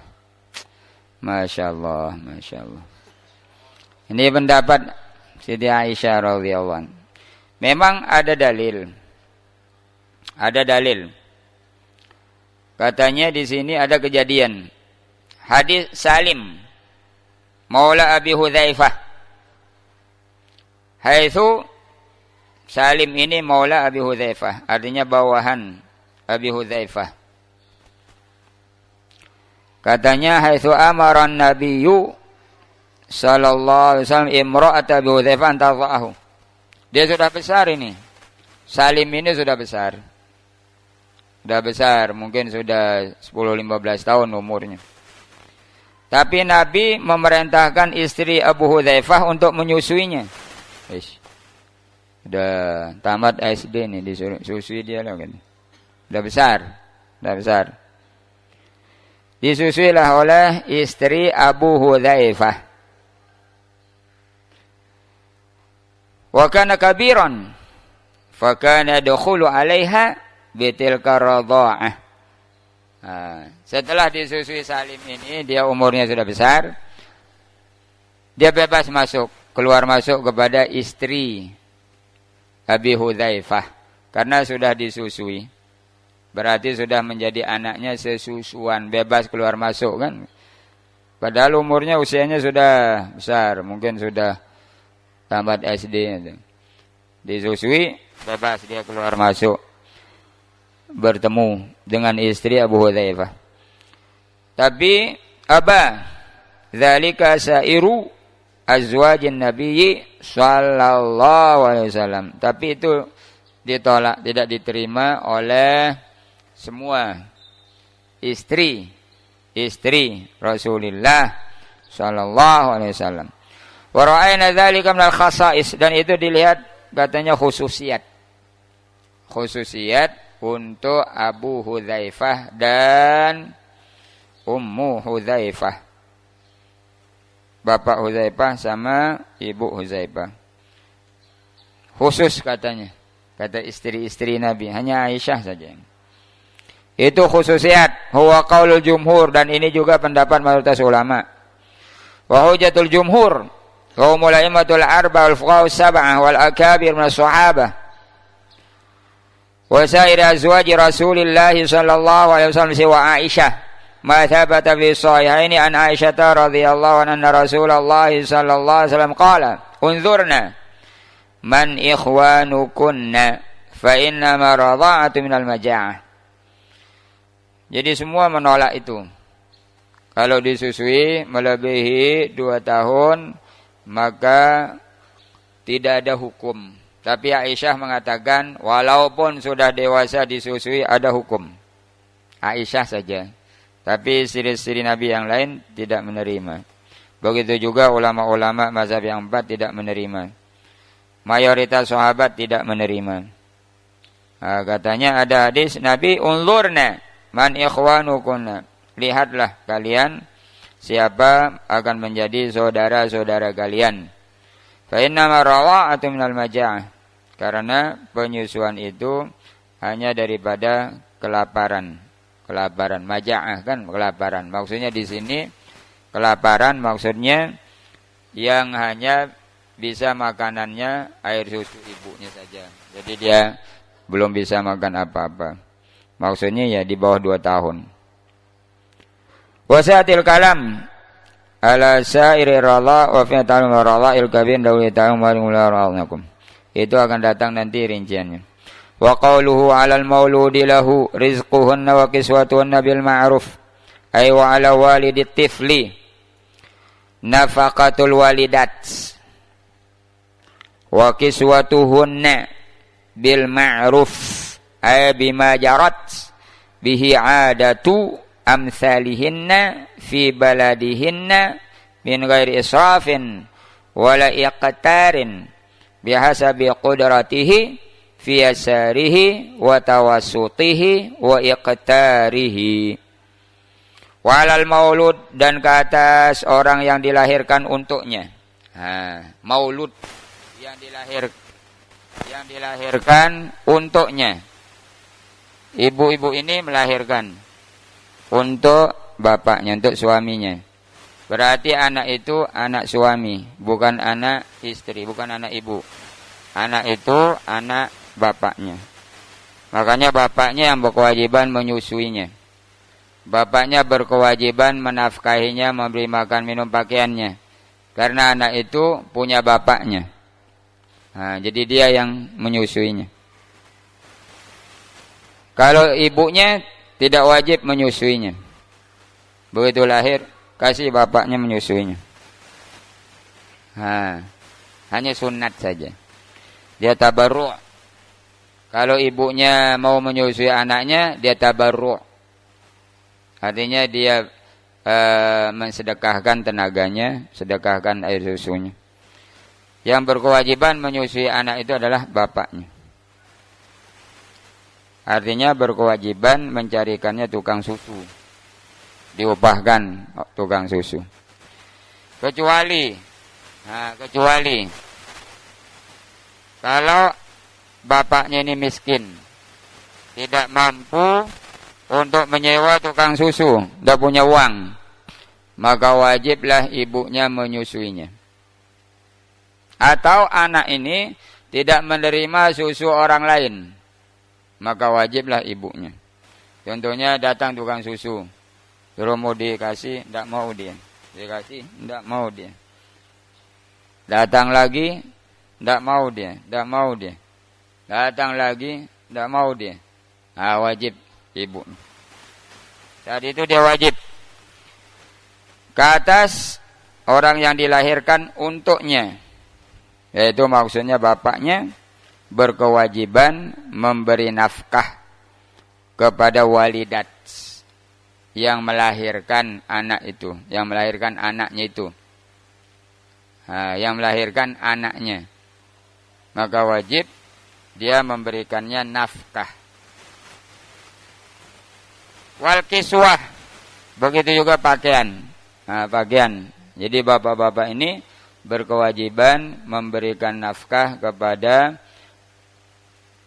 [SPEAKER 1] Masya Allah, Masya Allah. Ini pendapat Siti Aisyah radhiyallahu anha. Memang ada dalil. Ada dalil. Katanya di sini ada kejadian. Hadis Salim maula Abi Hudzaifah. Haitsu Salim ini maula Abi Hudzaifah, artinya bawahan Abi Hudzaifah. Katanya haitsu amara an-nabiyyu sallallahu alaihi wasallam imra'at Abi Hudzaifah an tadha'ahu. Dia sudah besar ini. Salim ini sudah besar. sudah besar, mungkin sudah 10-15 tahun umurnya. Tapi Nabi memerintahkan istri Abu Hudzaifah untuk menyusuinya. Udah tamat SD nih, disuruh susui dia lah kan. Udah besar. Disusuilah oleh istri Abu Hudzaifah. Wa kana kabiran. Fa kana yadkhulu 'alaiha bitilka radha'ah. Setelah disusui Salim ini, dia umurnya sudah besar. Dia bebas masuk, keluar masuk kepada istri Abi Hudzaifah karena sudah disusui. Berarti sudah menjadi anaknya sesusuan, bebas keluar masuk kan. Padahal umurnya usianya sudah besar, mungkin sudah tamat SD. Disusui, bebas dia keluar masuk. Bertemu dengan istri Abu Hudzaifah. Tapi dzalika sairu azwajin nabiyyi sallallahu alaihi wasallam. Tapi itu ditolak, tidak diterima oleh semua istri Rasulullah sallallahu alaihi wasallam. Wa ra'ayna dzalika minal khasa'is, dan itu dilihat katanya khususiat untuk Abu Hudzaifah dan Ummu Hudzaifah. Bapak Hudzaifah sama Ibu Hudzaifah. Khusus katanya. Kata istri-istri Nabi. Hanya Aisyah saja. Itu khususiat. Huwa qaulul jumhur. Dan ini juga pendapat mayoritas ulama. Wa hujatul jumhur. Wa mulaimatul arba wal fuqaha sab'ah wal akabir min as-sahabah. وسائر أزواج رسول الله صلى الله عليه وسلم سوى عائشة ما ثبت في الصحيحين عن عائشة رضي الله عنها أن رسول الله صلى الله عليه وسلم قال انظرنا من إخوانكن فإنما رضاعة من المجاعة. Jadi semua menolak itu. Kalau disusui melebihi 2 tahun maka tidak ada hukum. Tapi Aisyah mengatakan, walaupun sudah dewasa disusui, ada hukum. Aisyah saja. Tapi istri-istri Nabi yang lain tidak menerima. Begitu juga ulama-ulama mazhab yang 4 tidak menerima. Mayoritas sahabat tidak menerima. Katanya ada hadis Nabi, unzurna man ikhwanukunna. Lihatlah kalian siapa akan menjadi saudara-saudara kalian. Fa innama rawa'atu minal maja'ah. Karena penyusuan itu hanya daripada kelaparan. Maja'ah kan kelaparan. Maksudnya di sini kelaparan maksudnya yang hanya bisa makanannya air susu ibunya saja. Jadi dia belum bisa makan apa-apa. Maksudnya ya di bawah 2 tahun. Wasatil kalam ala sa'iri rala wa fi ta'lam rala il kabir dawi ta'am wa ralakum. Itu akan datang nanti rinciannya. Wa qawluhu 'alal mauludi lahu rizquhunna wa kiswatuhunna bil ma'ruf ay wa 'ala walidit tifli nafaqatul walidat wa kiswatuhunna bil ma'ruf ay bima jarat bihi 'adatu amsalihinna fi baladihinna min ghairi israfin wala iqtarin bihasabi qudratihi fi yasarihi wa tawassutihi wa iqtarihi. Walal maulud, dan ke atas orang yang dilahirkan untuknya. Maulud yang dilahirkan untuknya. Ibu-ibu ini melahirkan untuk bapaknya, untuk suaminya. Berarti anak itu anak suami, bukan anak istri, bukan anak ibu. Anak itu anak bapaknya. Makanya bapaknya yang berkewajiban menyusuinya. Bapaknya berkewajiban menafkahinya, memberi makan, minum, pakaiannya. Karena anak itu punya bapaknya. Jadi dia yang menyusuinya. Kalau ibunya tidak wajib menyusuinya. Begitu lahir, kasih bapaknya menyusuinya. Hanya sunat saja. Dia tabarru'. Kalau ibunya mau menyusui anaknya, dia tabarru'. Artinya dia mensedekahkan tenaganya, sedekahkan air susunya. Yang berkewajiban menyusui anak itu adalah bapaknya. Artinya berkewajiban mencarikannya tukang susu. Diupahkan tukang susu. Kecuali kalau bapaknya ini miskin, tidak mampu untuk menyewa tukang susu, tidak punya uang, maka wajiblah ibunya menyusuinya. Atau anak ini tidak menerima susu orang lain, maka wajiblah ibunya. Contohnya datang tukang susu, suruh mau dikasih, tidak mau dia. Dikasih, tidak mau dia. Datang lagi, tidak mau dia, tidak mau dia. Datang lagi, tidak mau dia. Nah, wajib ibu. Saat itu dia wajib ke atas orang yang dilahirkan untuknya. Yaitu maksudnya bapaknya berkewajiban memberi nafkah kepada walidat yang melahirkan anak itu, yang melahirkan anaknya itu. Yang melahirkan anaknya. Maka wajib dia memberikannya nafkah. Wal kiswah, begitu juga pakaian. Pakaian. Jadi bapak-bapak ini berkewajiban memberikan nafkah kepada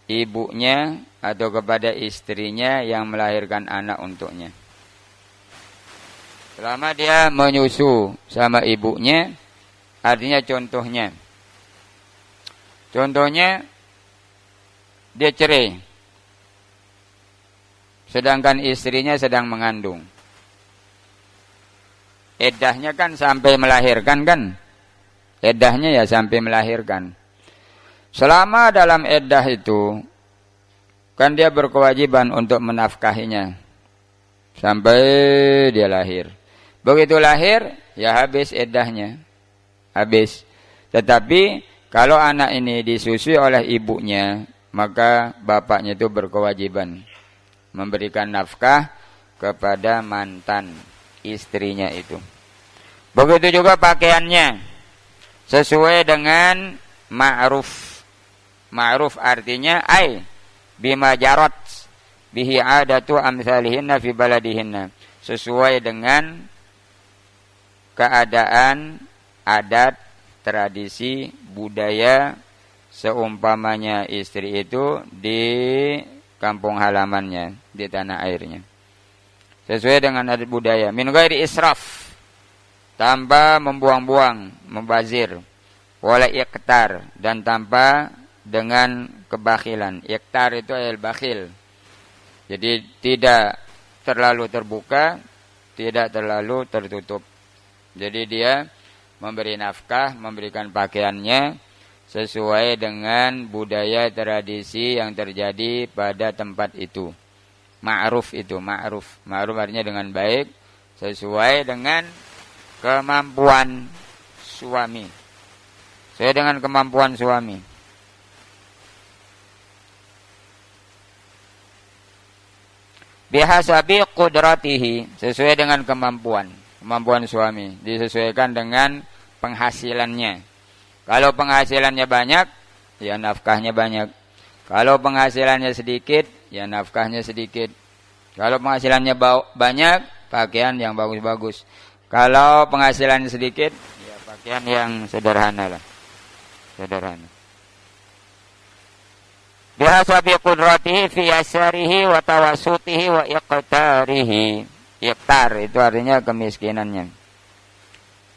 [SPEAKER 1] ibunya atau kepada istrinya yang melahirkan anak untuknya. Selama dia menyusu sama ibunya, artinya contohnya dia cerai, sedangkan istrinya sedang mengandung. Iddahnya kan sampai melahirkan kan? Iddahnya ya sampai melahirkan. Selama dalam iddah itu, kan dia berkewajiban untuk menafkahinya sampai dia lahir. Begitu lahir, ya habis iddahnya. Habis. Tetapi kalau anak ini disusui oleh ibunya, maka bapaknya itu berkewajiban memberikan nafkah kepada mantan istrinya itu. Begitu juga pakaiannya sesuai dengan ma'ruf. Ma'ruf artinya bima jarat bihi adatu amsalihinna fi baladihinna. Sesuai dengan keadaan, adat, tradisi, budaya seumpamanya istri itu di kampung halamannya, di tanah airnya. Sesuai dengan adat budaya. Min ghairi israf, tanpa membuang-buang, membazir. Wala iqtar, dan tanpa dengan kebakilan. Iqtar itu al-bakhil. Jadi tidak terlalu terbuka, tidak terlalu tertutup. Jadi dia memberi nafkah, memberikan pakaiannya sesuai dengan budaya tradisi yang terjadi pada tempat itu. Ma'ruf itu, ma'ruf. Ma'ruf artinya dengan baik, sesuai dengan kemampuan suami. Sesuai dengan kemampuan suami. Bihasabi qudratihi, sesuai dengan kemampuan suami, disesuaikan dengan penghasilannya. Kalau penghasilannya banyak, ya nafkahnya banyak. Kalau penghasilannya sedikit, ya nafkahnya sedikit. Kalau penghasilannya banyak, pakaian yang bagus-bagus. Kalau penghasilannya sedikit, ya pakaian yang sederhana lah. Sederhana. Bihasabi qudratihi fi yasarihi wa tawasutihi wa iqtarihi. Iqtar itu artinya kemiskinannya.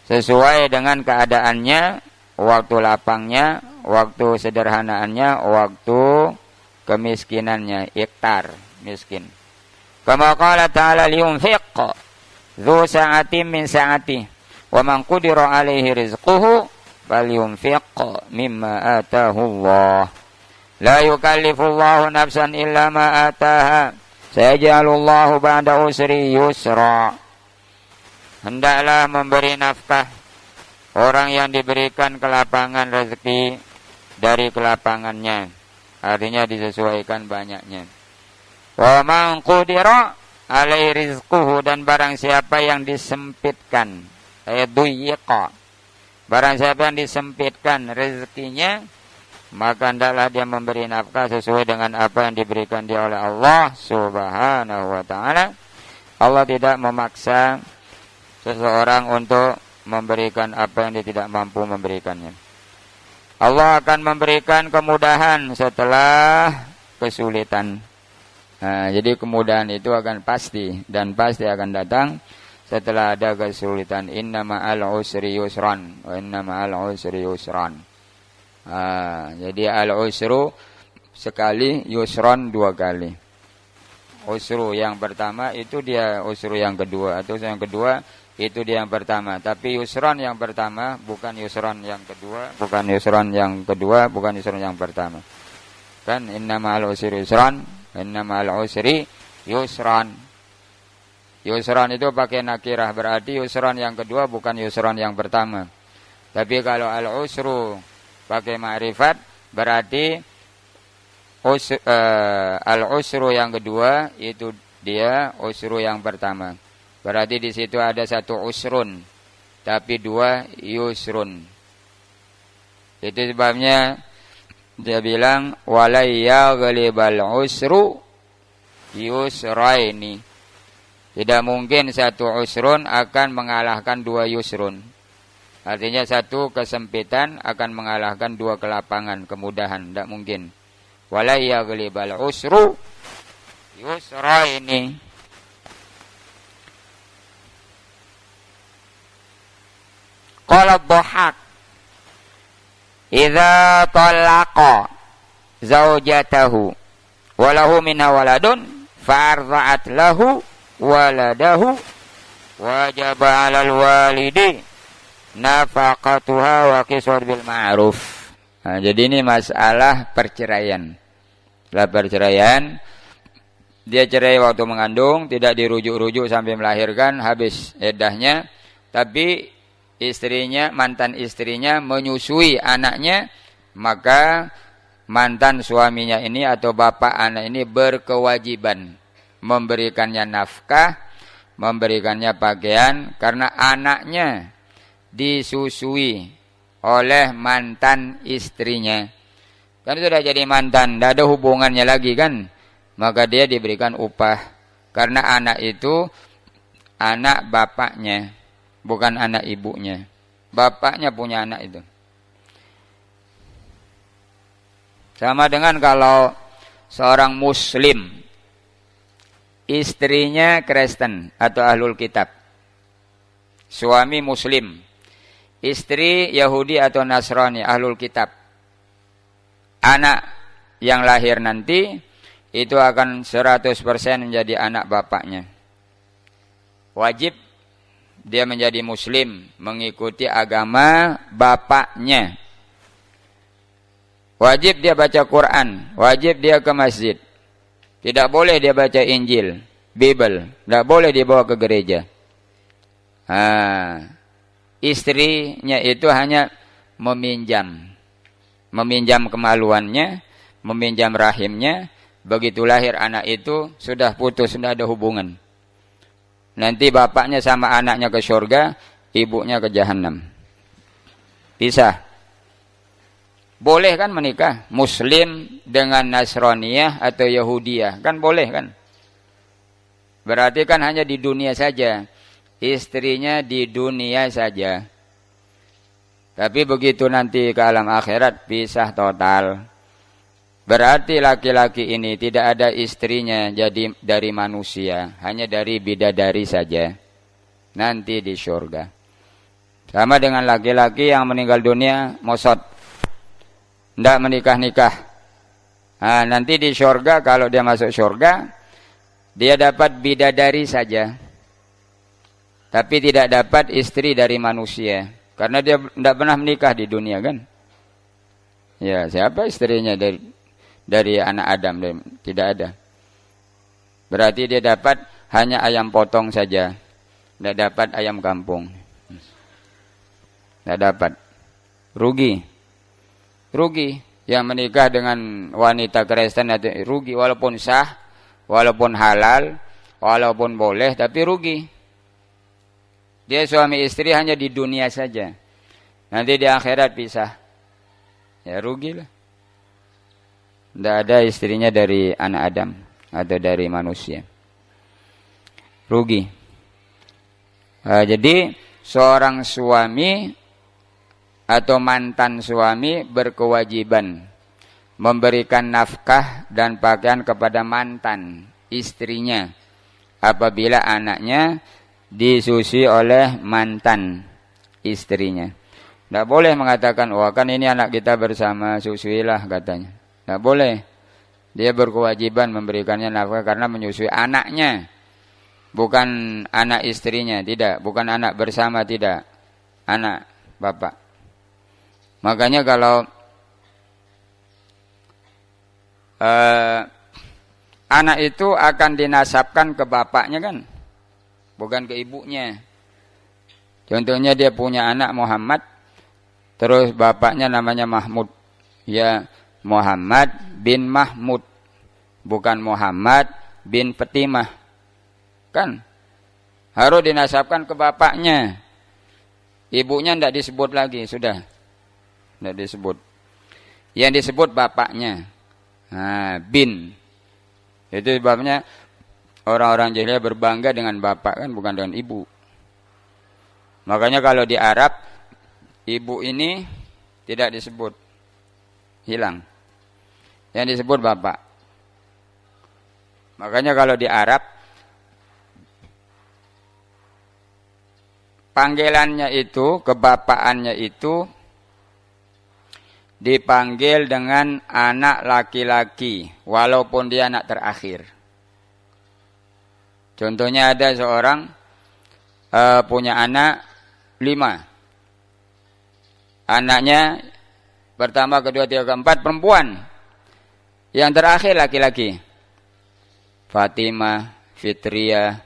[SPEAKER 1] Sesuai dengan keadaannya, waktu lapangnya, waktu sederhanaannya, waktu kemiskinannya. Iqtar, miskin. Kama qala ta'ala liyunfiq dzu sa'atin min sa'ati wa man qudira 'alaihi rizquhu falyunfiq mimma ataahu Allah. La yukallifullahu nafsan illa ma ataaha. Sayaj'alullahu ba'da usri yusra. Hendaklah memberi nafkah orang yang diberikan kelapangan rezeki dari kelapangannya. artinya disesuaikan banyaknya. Wa man qudira alaihi rizquhu, dan barang siapa yang disempitkan, duyiqa, barang siapa yang disempitkan rezekinya, maka hendaklah dia memberi nafkah sesuai dengan apa yang diberikan dia oleh Allah Subhanahu wa ta'ala. Allah tidak memaksa seseorang untuk memberikan apa yang dia tidak mampu memberikannya. Allah akan memberikan kemudahan setelah kesulitan. Nah, jadi kemudahan itu akan pasti, dan pasti akan datang setelah ada kesulitan. Inna ma'al usri yusran, wa inna ma'al usri yusran. Jadi al-usru sekali, yusran dua kali. Usru yang pertama itu dia usru yang kedua, atau yang kedua itu dia yang pertama. Tapi yusran yang pertama bukan yusran yang kedua, bukan yusran yang kedua, bukan yusran yang pertama. Kan inna ma'al usri yusran, inna ma'al usri yusran. Yusran itu pakai nakirah, berarti yusran yang kedua bukan yusran yang pertama. Tapi kalau al-usru pakai ma'rifat, berarti al-usru yang kedua itu dia usru yang pertama. Berarti di situ ada satu usrun, tapi dua yusrun. Itu sebabnya dia bilang walayya ghalibal usru yusraini. Tidak mungkin satu usrun akan mengalahkan dua yusrun. Artinya satu kesempitan akan mengalahkan dua kelapangan, kemudahan. Tidak mungkin. Wala yaghlibal usru yusraini. Qala Dhahhak, idza talaqa zaujatahu wa lahu minha waladun fa'arda'at lahu waladahu wajaba 'alal walidi nafaqatuha wa qisar bil ma'ruf. Nah, jadi ini masalah perceraian. Setelah perceraian, dia cerai waktu mengandung, tidak dirujuk-rujuk sampai melahirkan, habis iddahnya, tapi istrinya, mantan istrinya menyusui anaknya, maka mantan suaminya ini atau bapak anak ini berkewajiban memberikannya nafkah, memberikannya pakaian, karena anaknya disusui oleh mantan istrinya. Kan sudah jadi mantan, tidak ada hubungannya lagi kan, maka dia diberikan upah, karena anak itu anak bapaknya, bukan anak ibunya. Bapaknya punya anak itu. Sama dengan kalau seorang muslim, istrinya Kristen atau ahlul kitab, suami muslim, istri Yahudi atau Nasrani ahlul kitab, anak yang lahir nanti itu akan 100% menjadi anak bapaknya. Wajib dia menjadi muslim, mengikuti agama bapaknya. Wajib dia baca Quran, wajib dia ke masjid. Tidak boleh dia baca Injil, Bible, tidak boleh dibawa ke gereja. Istrinya itu hanya meminjam kemaluannya, meminjam rahimnya. Begitu lahir anak itu sudah putus, sudah ada hubungan. Nanti bapaknya sama anaknya ke surga, ibunya ke jahanam. Pisah. Boleh kan menikah muslim dengan Nasraniyah atau Yahudiyah, kan boleh kan? Berarti kan hanya di dunia saja, istrinya di dunia saja. Tapi begitu nanti ke alam akhirat pisah total. Berarti laki-laki ini tidak ada istrinya jadi dari manusia, hanya dari bidadari saja. Nanti di surga. Sama dengan laki-laki yang meninggal dunia mosot, tidak menikah-nikah. Nanti di surga, kalau dia masuk surga, dia dapat bidadari saja, tapi tidak dapat istri dari manusia, karena dia tidak pernah menikah di dunia kan. Ya, siapa istrinya dari anak Adam? Tidak ada. Berarti dia dapat hanya ayam potong saja, tidak dapat ayam kampung. Tidak dapat. Rugi. yang menikah dengan wanita Kristen itu rugi, walaupun sah, walaupun halal, walaupun boleh, tapi rugi. Dia suami istri hanya di dunia saja. Nanti di akhirat pisah. Ya rugilah. Tidak ada istrinya dari anak Adam atau dari manusia. Rugi. Jadi seorang suami atau mantan suami berkewajiban memberikan nafkah dan pakaian kepada mantan istrinya apabila anaknya disusui oleh mantan istrinya. Tidak boleh mengatakan, wah kan ini anak kita bersama, susuilah katanya. Tidak boleh. Dia berkewajiban memberikannya nafkah karena menyusui anaknya. Bukan anak istrinya, tidak. Bukan anak bersama, tidak. Anak bapak. Makanya kalau anak itu akan dinasabkan ke bapaknya kan, bukan ke ibunya. Contohnya dia punya anak Muhammad, terus bapaknya namanya Mahmud. Ya Muhammad bin Mahmud, bukan Muhammad bin Fatimah. Kan harus dinasabkan ke bapaknya. Ibunya tidak disebut lagi, sudah. Tidak disebut. Yang disebut bapaknya. Nah, bin. Itu sebabnya orang-orang jahiliyah berbangga dengan bapak kan, bukan dengan ibu. Makanya kalau di Arab, ibu ini tidak disebut. Hilang. Yang disebut bapak. Makanya kalau di Arab, panggilannya itu, kebapaannya itu dipanggil dengan anak laki-laki, walaupun dia anak terakhir. Contohnya ada seorang punya anak 5. Anaknya pertama, kedua, tiga, keempat perempuan. Yang terakhir laki-laki. Fatimah, Fitriyah,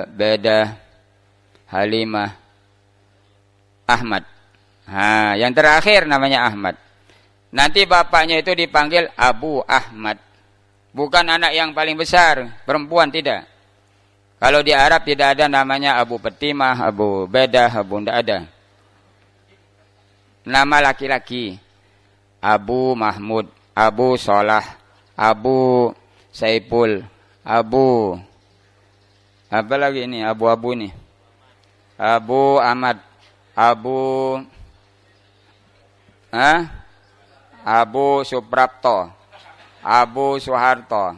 [SPEAKER 1] Bedah, Halimah, Ahmad. Nah, yang terakhir namanya Ahmad. Nanti bapaknya itu dipanggil Abu Ahmad. Bukan anak yang paling besar, perempuan tidak. Kalau di Arab tidak ada namanya Abu Fatimah, Abu Bedah, Abu, tidak ada. Nama laki-laki. Abu Mahmud, Abu Solah, Abu Saipul, Abu apa lagi ini? Abu nih. Abu Ahmad, Abu Abu Suprapto, Abu Soeharto,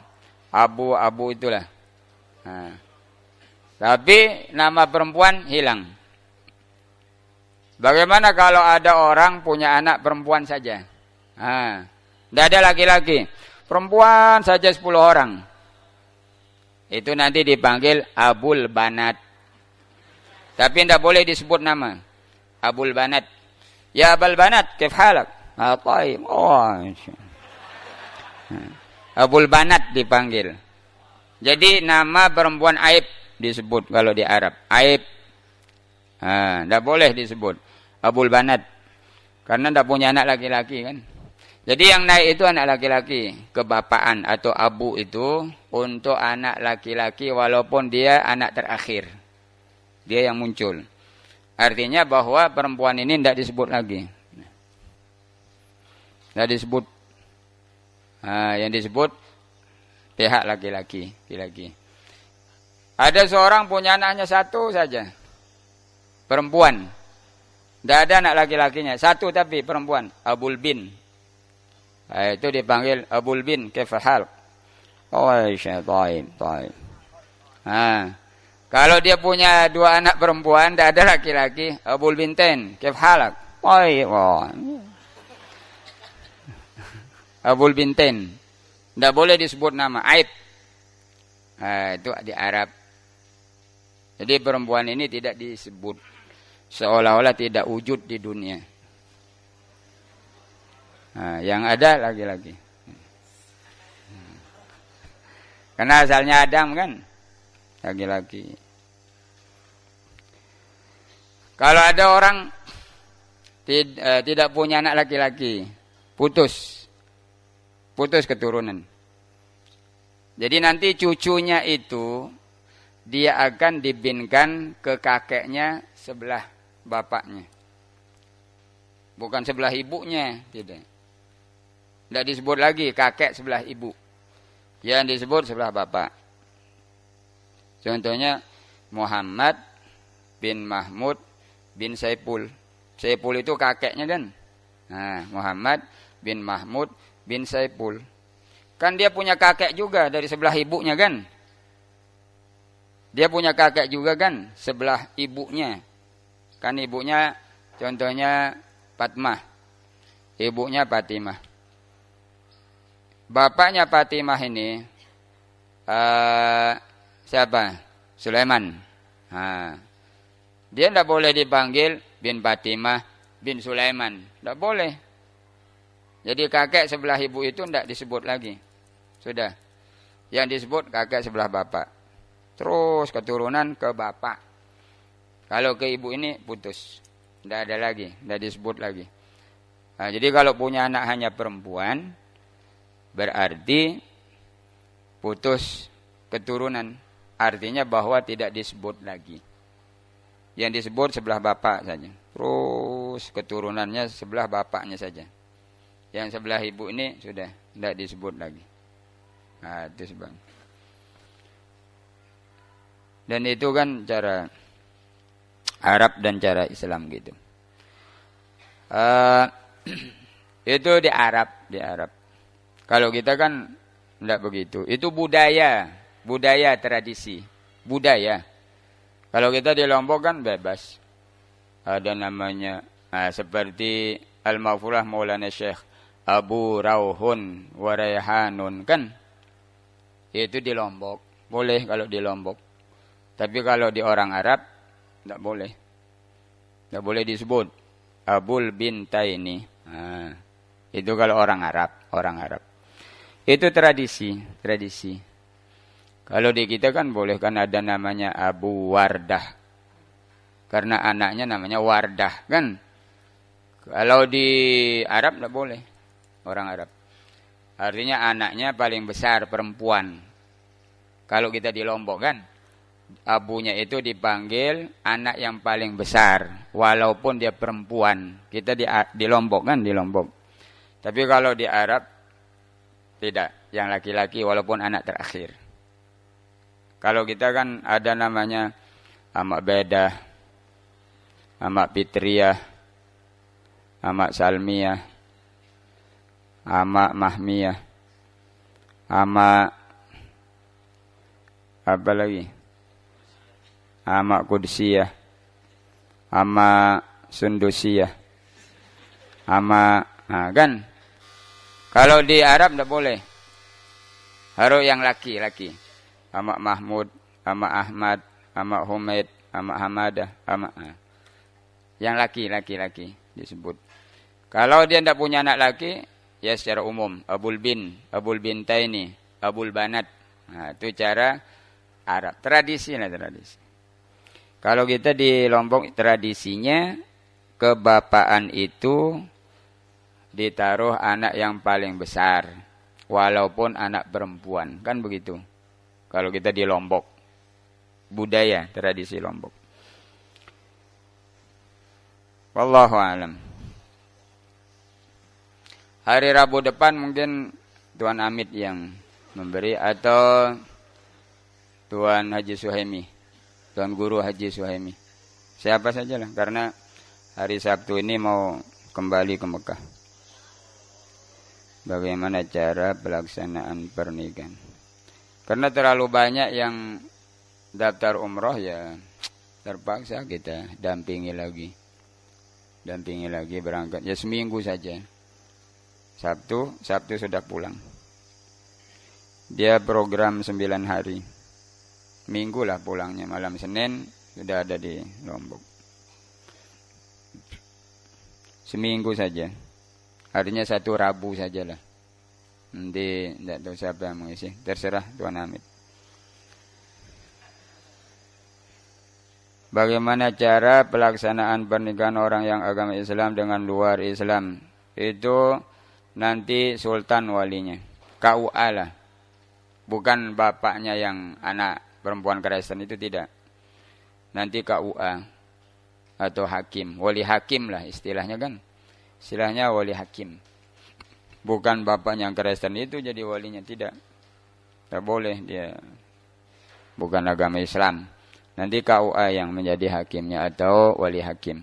[SPEAKER 1] Abu itulah. Nah. Tapi nama perempuan hilang. Bagaimana kalau ada orang punya anak perempuan saja? Tidak ada laki-laki. Perempuan saja 10 orang. Itu nanti dipanggil Abul Banat. Tapi tidak boleh disebut nama. Abul Banat. Ya Abul Banat, kif halak? Taib. Abul Banat dipanggil. Jadi nama perempuan aib disebut kalau di Arab. Aib. Tidak boleh disebut. Abul Banat. Karena tidak punya anak laki-laki kan. Jadi yang naik itu anak laki-laki. Kebapaan atau abu itu untuk anak laki-laki walaupun dia anak terakhir. Dia yang muncul. Artinya bahwa perempuan ini tidak disebut lagi. Tidak disebut. Yang disebut pihak laki-laki. Ada seorang punya anaknya 1 saja. Perempuan. Tidak ada anak laki-lakinya. 1 tapi perempuan. Abul bin. Itu dipanggil Abul bin. Kefahal. Taib. Kalau dia punya 2 anak perempuan, tidak ada laki-laki. Abul binten. Kefhalak. Abul binten. Tidak boleh disebut nama. Aib. Itu di Arab. Jadi perempuan ini tidak disebut. Seolah-olah tidak wujud di dunia. Yang ada laki-laki. Karena asalnya Adam kan. Laki-laki. Kalau ada orang tidak punya anak laki-laki. putus keturunan. Jadi nanti cucunya itu dia akan dibinkan ke kakeknya sebelah bapaknya. Bukan sebelah ibunya, tidak. Tidak disebut lagi kakek sebelah ibu. Yang disebut sebelah bapak. Contohnya Muhammad bin Mahmud bin Saipul. Saipul itu kakeknya kan. Nah, Muhammad bin Mahmud bin Saipul. Kan dia punya kakek juga dari sebelah ibunya kan. Dia punya kakek juga kan sebelah ibunya. Kan ibunya contohnya Fatmah. Ibunya Fatimah. Bapaknya Fatimah ini siapa? Sulaiman. Nah, dia tidak boleh dipanggil bin Fatimah bin Sulaiman. Tidak boleh. Jadi kakek sebelah ibu itu tidak disebut lagi. Sudah. Yang disebut kakek sebelah bapak. Terus keturunan ke bapak. Kalau ke ibu ini putus. Tidak ada lagi. Tidak disebut lagi. Nah, jadi kalau punya anak hanya perempuan, berarti putus keturunan. Artinya bahwa tidak disebut lagi. Yang disebut sebelah bapak saja. Terus keturunannya sebelah bapaknya saja. Yang sebelah ibu ini sudah tidak disebut lagi. Nah, itu sebab. Dan itu kan cara Arab dan cara Islam gitu. Itu di Arab. Kalau kita kan tidak begitu. Itu budaya tradisi, budaya. Kalau kita di Lombok kan bebas. Ada namanya seperti Al-Maghfurah Maulana Syekh Abu Rauhun wa Raihanun kan. Itu di Lombok. Boleh kalau di Lombok. Tapi kalau di orang Arab tidak boleh. Tidak boleh disebut Abul Bintaini. Nah, itu kalau orang Arab. Itu tradisi. Kalau di kita kan boleh kan ada namanya Abu Wardah. Karena anaknya namanya Wardah kan. Kalau di Arab tidak boleh. Orang Arab. Artinya anaknya paling besar perempuan. Kalau kita di Lombok kan. Abunya itu dipanggil anak yang paling besar. Walaupun dia perempuan. Kita di Lombok kan di Lombok. Tapi kalau di Arab. Tidak. Yang laki-laki walaupun anak terakhir. Kalau kita kan ada namanya Amak Bedah, Amak Fitriyah, Amak Salmiyah, Amak Mahmiyah, Amak apa lagi? Amak Kudsiyah, Amak Sundusiyah, Amak kan? Kalau di Arab tidak boleh. Harus yang laki-laki. Amak Mahmud, Amak Ahmad, Amak Humaid, Amak Hamadah, Amak. Yang laki-laki disebut. Kalau dia tidak punya anak laki, ya secara umum Abul Bintaini, Abul Banat. Nah, itu cara Arab. Tradisi. Kalau kita di Lombok tradisinya kebapaan itu ditaruh anak yang paling besar, walaupun anak perempuan, kan begitu. Kalau kita di Lombok, budaya tradisi Lombok. Wallahu a'lam. Hari Rabu depan mungkin Tuan Amit yang memberi atau Tuan Haji Suhaimi, Tuan Guru Haji Suhaimi. Siapa saja lah, karena hari Sabtu ini mau kembali ke Mekah. Bagaimana cara pelaksanaan pernikahan? Karena terlalu banyak yang daftar umroh ya terpaksa kita dampingi lagi berangkat. Ya seminggu saja. Sabtu sudah pulang. Dia program 9 hari. Minggu lah pulangnya, malam Senin sudah ada di Lombok. Seminggu saja. Artinya 1 Rabu sajalah. Nanti tidak tahu siapa yang mengisi. Terserah Tuan Hamid. Bagaimana cara pelaksanaan pernikahan orang yang agama Islam dengan luar Islam? Itu nanti sultan walinya. KUA lah. Bukan bapaknya yang anak perempuan Kristen itu, tidak. Nanti KUA atau hakim, wali hakim lah istilahnya kan. Istilahnya wali hakim. Bukan bapaknya yang Kristen itu jadi walinya, tidak. Tak boleh, dia bukan agama Islam. Nanti KUA yang menjadi hakimnya atau wali hakim.